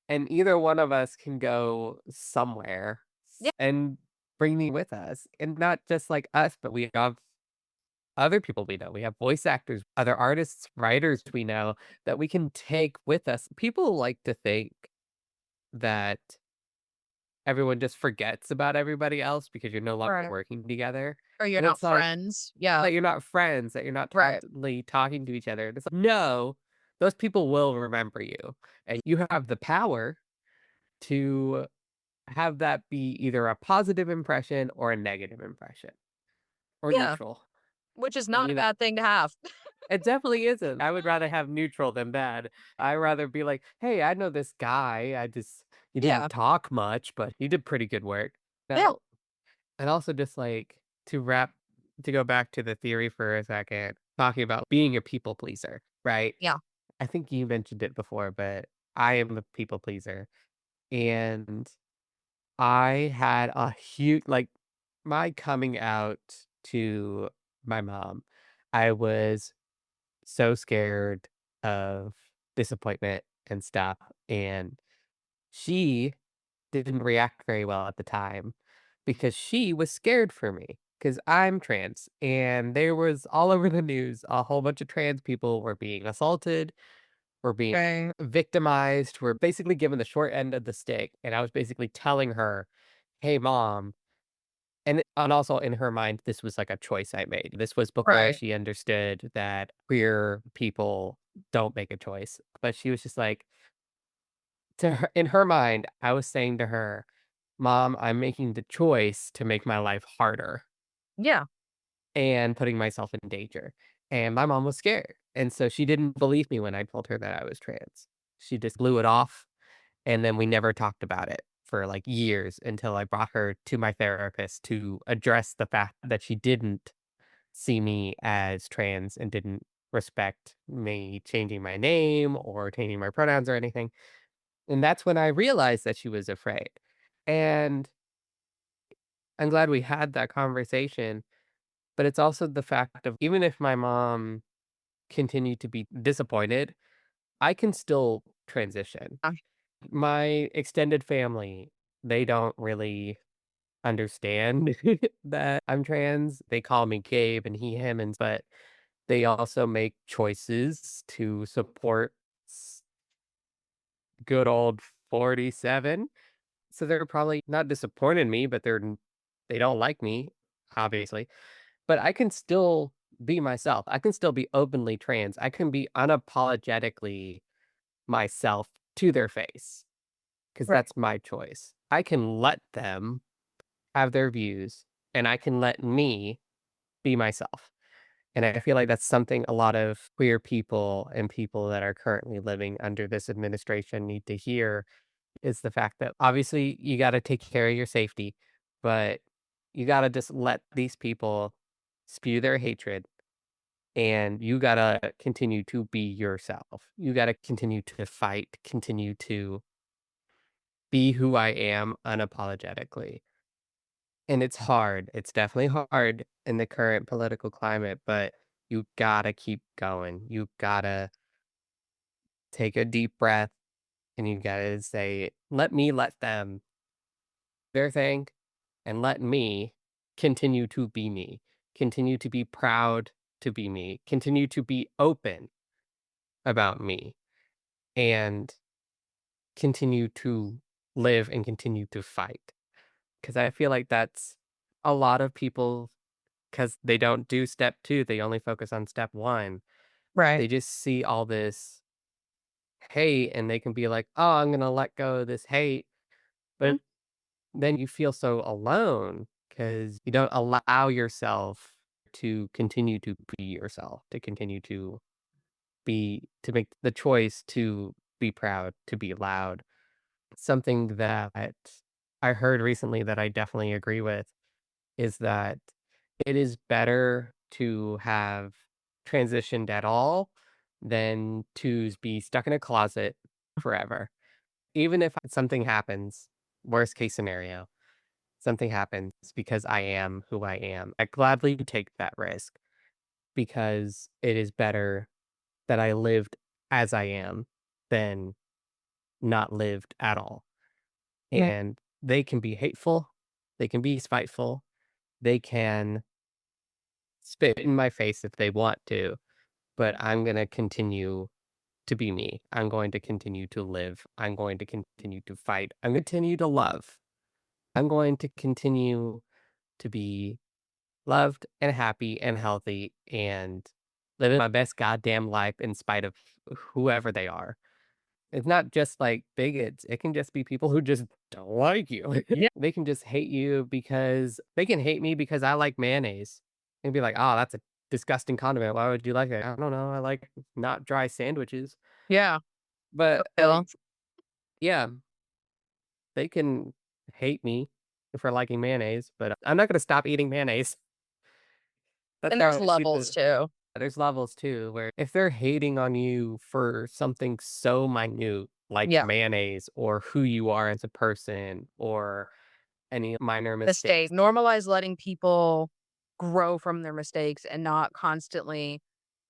B: And either one of us can go somewhere
A: Yeah.
B: and bring me with us. And not just like us, but we have other people we know. We have voice actors, other artists, writers we know that we can take with us. People like to think that everyone just forgets about everybody else because you're no longer
A: Right.
B: working together.
A: Or you're
B: And
A: not
B: it's like
A: friends. Yeah.
B: that you're not friends, that you're not
A: Right.
B: constantly talking to each other. And it's like, no, those people will remember you. And you have the power to have that be either a positive impression or a negative impression or
A: Yeah.
B: neutral.
A: Which is
B: I
A: not a
B: mean,
A: bad thing to have.
B: it definitely isn't. I would rather have neutral than bad. I rather be like, "Hey, I know this guy. I just he
A: Yeah.
B: didn't talk much, but he did pretty good work."
A: Yeah.
B: Now, and also just like to go back to the theory for a second, talking about being a people pleaser, right?
A: Yeah.
B: I think you mentioned it before, but I am a people pleaser. And I had a huge, like, my coming out to my mom, I was so scared of disappointment and stuff, and she didn't react very well at the time because she was scared for me because 'cause I'm trans, and there was all over the news, a whole bunch of trans people were being assaulted, were being
A: Right.
B: victimized, were basically given the short end of the stick, and I was basically telling her, "Hey, mom," and also in her mind, this was like a choice I made. This was before
A: Right.
B: she understood that queer people don't make a choice, but she was just like, to her in her mind, I was saying to her, "Mom, I'm making the choice to make my life harder
A: Yeah.
B: and putting myself in danger." And my mom was scared, and so she didn't believe me when I told her that I was trans. She just blew it off, and then we never talked about it for, like, years until I brought her to my therapist to address the fact that she didn't see me as trans and didn't respect me changing my name or changing my pronouns or anything. And that's when I realized that she was afraid. And I'm glad we had that conversation, but it's also the fact of, even if my mom continued to be disappointed, I can still transition.
A: Uh,
B: My extended family, they don't really understand that I'm trans. They call me Gabe and he, him, and but they also make choices to support good old 47. So they're probably not disappointed in me, but they don't like me, obviously. But I can still be myself. I can still be openly trans. I can be unapologetically myself to their face because
A: Right.
B: that's my choice. I can let them have their views and I can let me be myself. And I feel like that's something a lot of queer people and people that are currently living under this administration need to hear is the fact that obviously you got to take care of your safety, but you got to just let these people spew their hatred and you got to continue to be yourself. You got to continue to fight, continue to be who I am unapologetically. And it's hard. It's definitely hard in the current political climate, but you gotta keep going. You gotta take a deep breath and you gotta say, let me let them their thing and let me continue to be me, continue to be proud to be me, continue to be open about me, and continue to live and continue to fight. Because I feel like that's a lot of people, because they don't do step two, they only focus on step one.
A: Right.
B: They just see all this hate and they can be like, oh, I'm going to let go of this hate. But then you feel so alone because you don't allow yourself to continue to be yourself, to continue to make the choice to be proud, to be loud. Something that I heard recently that I definitely agree with is that it is better to have transitioned at all than to be stuck in a closet forever. Even if something happens, worst case scenario, something happens because I am who I am. I gladly take that risk because it is better that I lived as I am than not lived at all.
A: Right.
B: And they can be hateful, they can be spiteful, they can spit in my face if they want to, but I'm going to continue to be me. I'm going to continue to live. I'm going to continue to fight. I'm going to continue to love. I'm going to continue to be loved and happy and healthy and living my best goddamn life in spite of whoever they are. It's not just like bigots. It can just be people who just don't like you. Yeah. They can just hate you because they can hate me because I like mayonnaise and be like, oh, that's a disgusting condiment. Why would you like it? I don't know. I like not dry sandwiches.
A: Yeah.
B: But
A: Well,
B: yeah, they can hate me for liking mayonnaise, but I'm not going to stop eating mayonnaise. That's
A: and
B: how
A: there's
B: I see
A: levels
B: the
A: too.
B: there's levels too, where if they're hating on you for something so minute, like
A: Yeah.
B: mayonnaise or who you are as a person or any minor
A: Mistake.
B: mistakes.
A: Normalize letting people grow from their mistakes and not constantly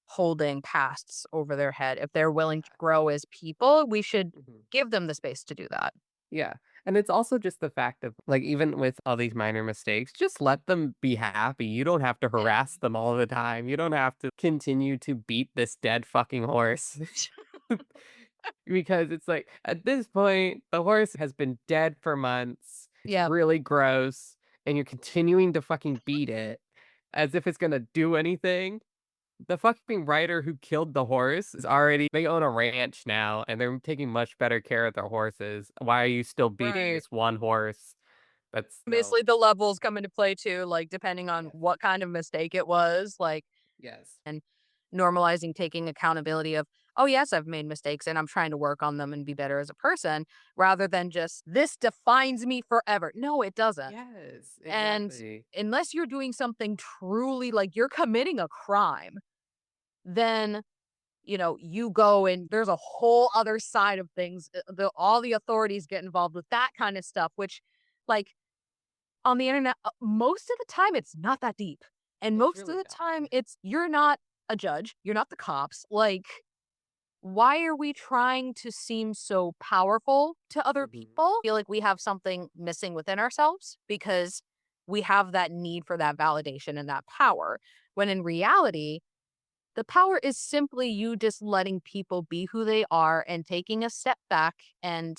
A: holding pasts over their head. If they're willing to grow as people, we should
B: Mhm.
A: give them the space to do that.
B: Yeah. And it's also just the fact of like, even with all these minor mistakes, just let them be happy. You don't have to harass them all the time. You don't have to continue to beat this dead fucking horse. Because it's like, at this point, the horse has been dead for months. It's
A: Yeah.
B: really gross, and you're continuing to fucking beat it as if it's gonna do anything. The fucking writer who killed the horse is already they own a ranch now, and they're taking much better care of their horses. Why are you still beating
A: Right.
B: this one horse? That's no.
A: Obviously, the levels come into play too, like depending on
B: Yeah.
A: what kind of mistake it was, like,
B: Yes.
A: and normalizing taking accountability of, oh, yes, I've made mistakes and I'm trying to work on them and be better as a person rather than just this defines me forever. No, it doesn't.
B: Yes,
A: And
B: exactly.
A: unless you're doing something truly like you're committing a crime, then you go and there's a whole other side of things. All the authorities get involved with that kind of stuff, which, like, on the internet, most of the time it's not that deep, and
B: It's
A: most of
B: really
A: the
B: not.
A: time it's you're not a judge, you're not the cops. Like, why are we trying to seem so powerful to other
B: Mhm.
A: people? I feel like we have something missing within ourselves because we have that need for that validation and that power. When in reality, the power is simply you just letting people be who they are and taking a step back and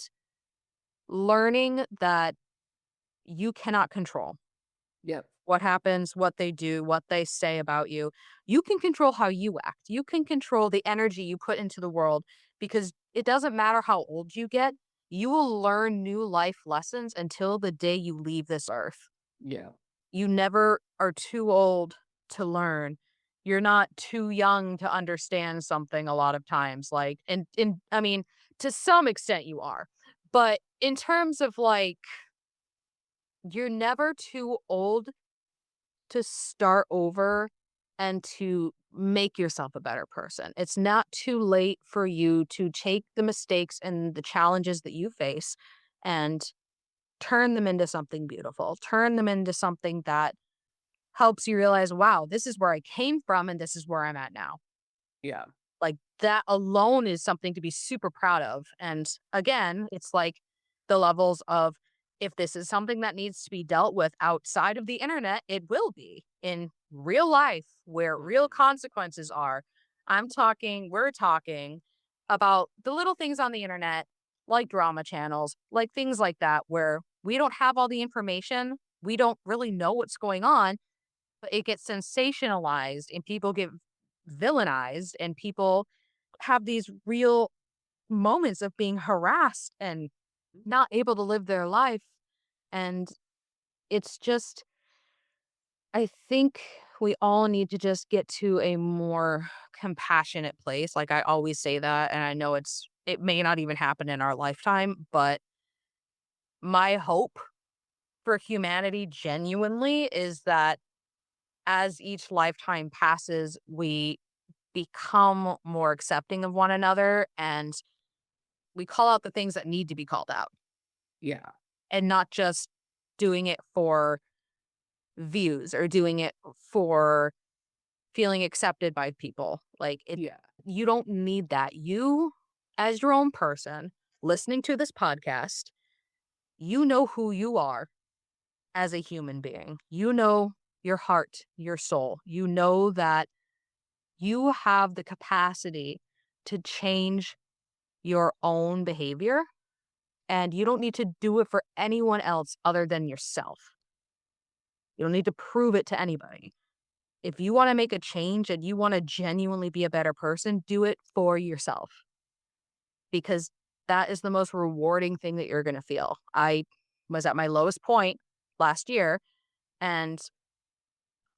A: learning that you cannot control
B: Yep.
A: what happens, what they do, what they say about you. You can control how you act. You can control the energy you put into the world because it doesn't matter how old you get, you will learn new life lessons until the day you leave this earth.
B: Yeah.
A: You never are too old to learn. You're not too young to understand something a lot of times, like, and I mean, to some extent you are. But in terms of, like, you're never too old to start over and to make yourself a better person. It's not too late for you to take the mistakes and the challenges that you face and turn them into something beautiful, turn them into something that helps you realize, wow, this is where I came from and this is where I'm at now.
B: Yeah.
A: Like, that alone is something to be super proud of. And again, it's like the levels of, if this is something that needs to be dealt with outside of the internet, it will be in real life where real
B: Mhm.
A: consequences are. We're talking about the little things on the internet, like drama channels, like things like that, where we don't have all the information. We don't really know what's going on, but it gets sensationalized and people get villainized and people have these real moments of being harassed and not able to live their life. And it's just, I think we all need to just get to a more compassionate place. Like, I always say that, and I know it may not even happen in our lifetime, but my hope for humanity genuinely is that as each lifetime passes, we become more accepting of one another and we call out the things that need to be called out
B: Yeah.
A: and not just doing it for views or doing it for feeling accepted by people. Like,
B: Yeah.
A: you don't need that. You, as your own person, listening to this podcast, you know who you are as a human being. You know your heart, your soul. You know that you have the capacity to change your own behavior, and you don't need to do it for anyone else other than yourself. You don't need to prove it to anybody. If you want to make a change and you want to genuinely be a better person, do it for yourself because that is the most rewarding thing that you're going to feel. I was at my lowest point last year, and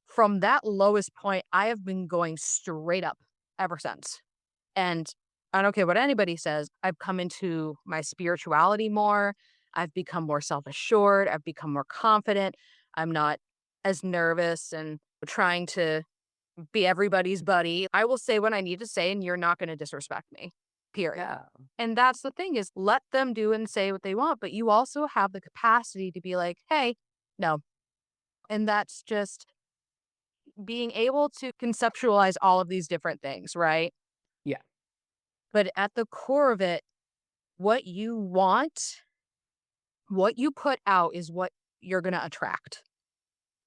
A: from that lowest point, I have been going straight up ever since. And I don't care what anybody says, I've come into my spirituality more. I've become more self assured. I've become more confident. I'm not as nervous and trying to be everybody's buddy. I will say what I need to say, and you're not going to disrespect me, period.
B: Yeah.
A: And that's the thing is let them do and say what they want, but you also have the capacity to be like, hey, no. And that's just being able to conceptualize all of these different things, right?
B: Yeah.
A: But at the core of it, what you want, what you put out is what you're going to attract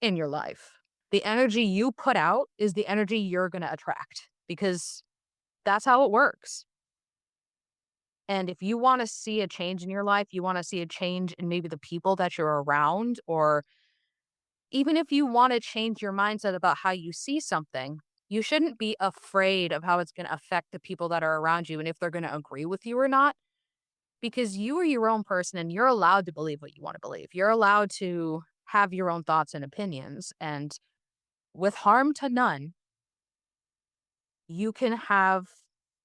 A: in your life. The energy you put out is the energy you're going to attract because that's how it works. And if you want to see a change in your life, you want to see a change in maybe the people that you're around, or even if you want to change your mindset about how you see something, you shouldn't be afraid of how it's going to affect the people that are around you and if they're going to agree with you or not. Because you are your own person and you're allowed to believe what you want to believe. You're allowed to have your own thoughts and opinions. And with harm to none, you can have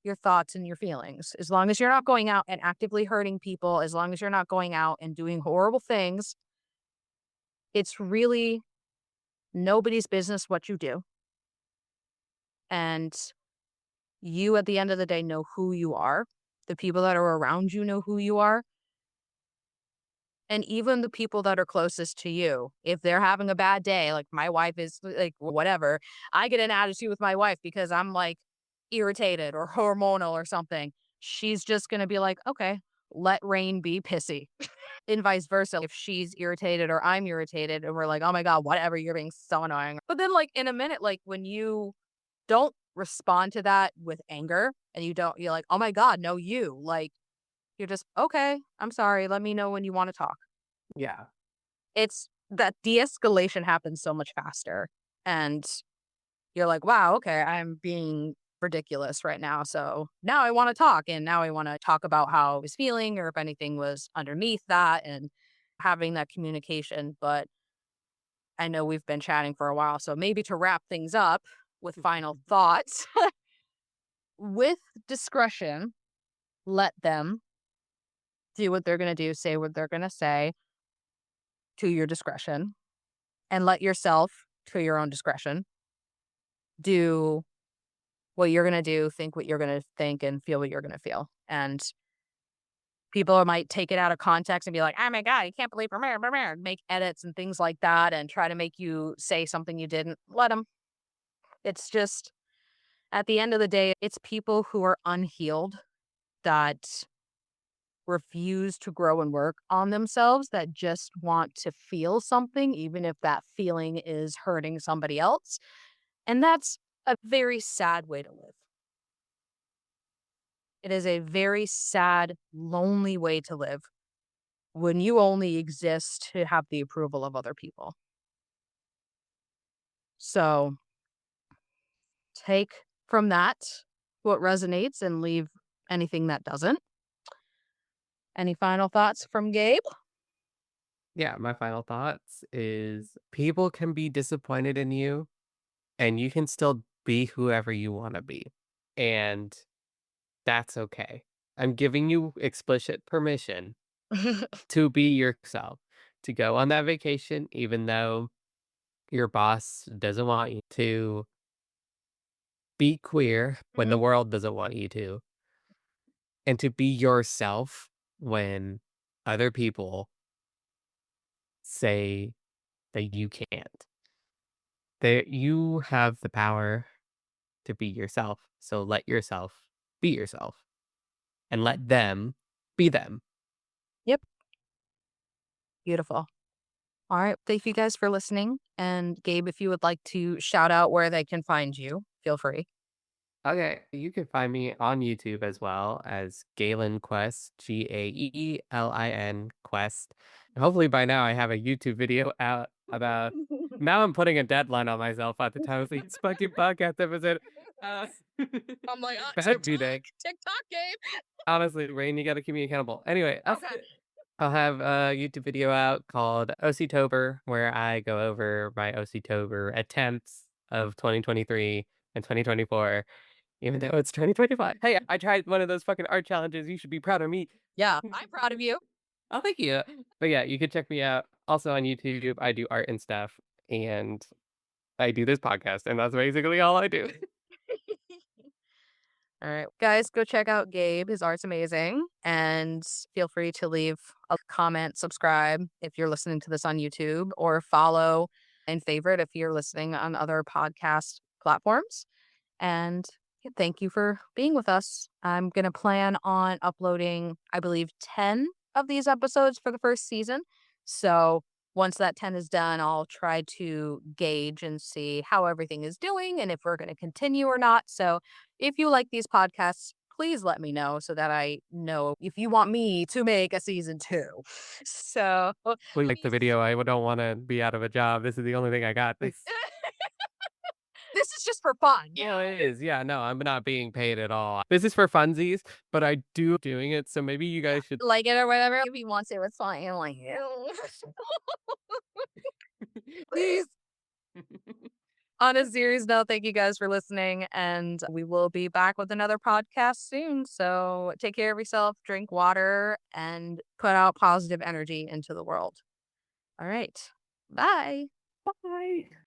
A: your thoughts and your feelings. As long as you're not going out and actively hurting people, as long as you're not going out and doing horrible things, it's really nobody's business what you do. And you, at the end of the day, know who you are. The people that are around you know who you are. And even the people that are closest to you, if they're having a bad day, like my wife is like, whatever, I get an attitude with my wife because I'm like irritated or hormonal or something. She's just going to be like, okay, let Rayne be pissy and vice versa. If she's irritated or I'm irritated and we're like, oh my God, whatever, you're being so annoying. But then, like, in a minute, like when you don't respond to that with anger and you're like, oh my God, no, you like, you're just, okay, I'm sorry. Let me know when you want to talk.
B: Yeah.
A: It's that de-escalation happens so much faster. And you're like, wow, okay, I'm being ridiculous right now. So now I want to talk, and now I want to talk about how I was feeling or if anything was underneath that and having that communication. But I know we've been chatting for a while. So maybe to wrap things up with final thoughts with discretion, let them do what they're going to do, say what they're going to say to your discretion, and let yourself, to your own discretion, do what you're going to do, think what you're going to think, and feel what you're going to feel. And people might take it out of context and be like, oh my God, you can't believe make edits and things like that and try to make you say something you didn't. Let them. It's just, at the end of the day, it's people who are unhealed that refuse to grow and work on themselves, that just want to feel something, even if that feeling is hurting somebody else. And that's a very sad way to live. It is a very sad, lonely way to live when you only exist to have the approval of other people. So take from that what resonates and leave anything that doesn't. Any final thoughts from Gabe?
B: Yeah, my final thoughts is people can be disappointed in you and you can still be whoever you want to be. And that's okay. I'm giving you explicit permission to be yourself, to go on that vacation, even though your boss doesn't want you to be queer when the
A: Mhm.
B: world doesn't want you to, and to be yourself when other people say that you can't. That you have the power to be yourself. So let yourself be yourself and let them be them.
A: Yep. Beautiful. All right. Thank you guys for listening. And Gabe, if you would like to shout out where they can find you, feel free.
B: Okay, you can find me on YouTube as well as Galen Quest, Gaeelin Quest. And hopefully by now I have a YouTube video out about. Now I'm putting a deadline on myself at the time of this fucking podcast episode. Uh,
A: I'm like,
B: better be there.
A: TikTok, Gabe.
B: Honestly, Rain, you gotta keep me accountable. Anyway,
A: Okay.
B: I'll have a YouTube video out called OC-tober, where I go over my OC-tober attempts of 2023 and 2024, even though it's 2025. Hey, I tried one of those fucking art challenges. You should be proud of me.
A: Yeah, I'm proud of you.
B: Oh, thank you. But yeah, you can check me out. Also on YouTube, I do art and stuff, and I do this podcast, and that's basically all I do.
A: All right. Guys, go check out Gabe. His art's amazing. And feel free to leave a comment, subscribe if you're listening to this on YouTube, or follow and favorite if you're listening on other podcast platforms. And yeah, thank you for being with us. I'm going to plan on uploading, I believe, 10 of these episodes for the first season. So once that 10 is done, I'll try to gauge and see how everything is doing and if we're going to continue or not. So if you like these podcasts, please let me know so that I know if you want me to make a season two. So
B: Please like the video. I don't want to be out of a job. This is the only thing I got. This.
A: this is just for fun.
B: Yeah, it is. Yeah, no, I'm not being paid at all. This is for funsies, but I do doing it, so maybe you guys should
A: Like it or whatever. If he wants it, it's fine. I'm like, ew.
B: please.
A: On a serious note, thank you guys for listening, and we will be back with another podcast soon. So take care of yourself, drink water, and put out positive energy into the world. All right. Bye.
B: Bye.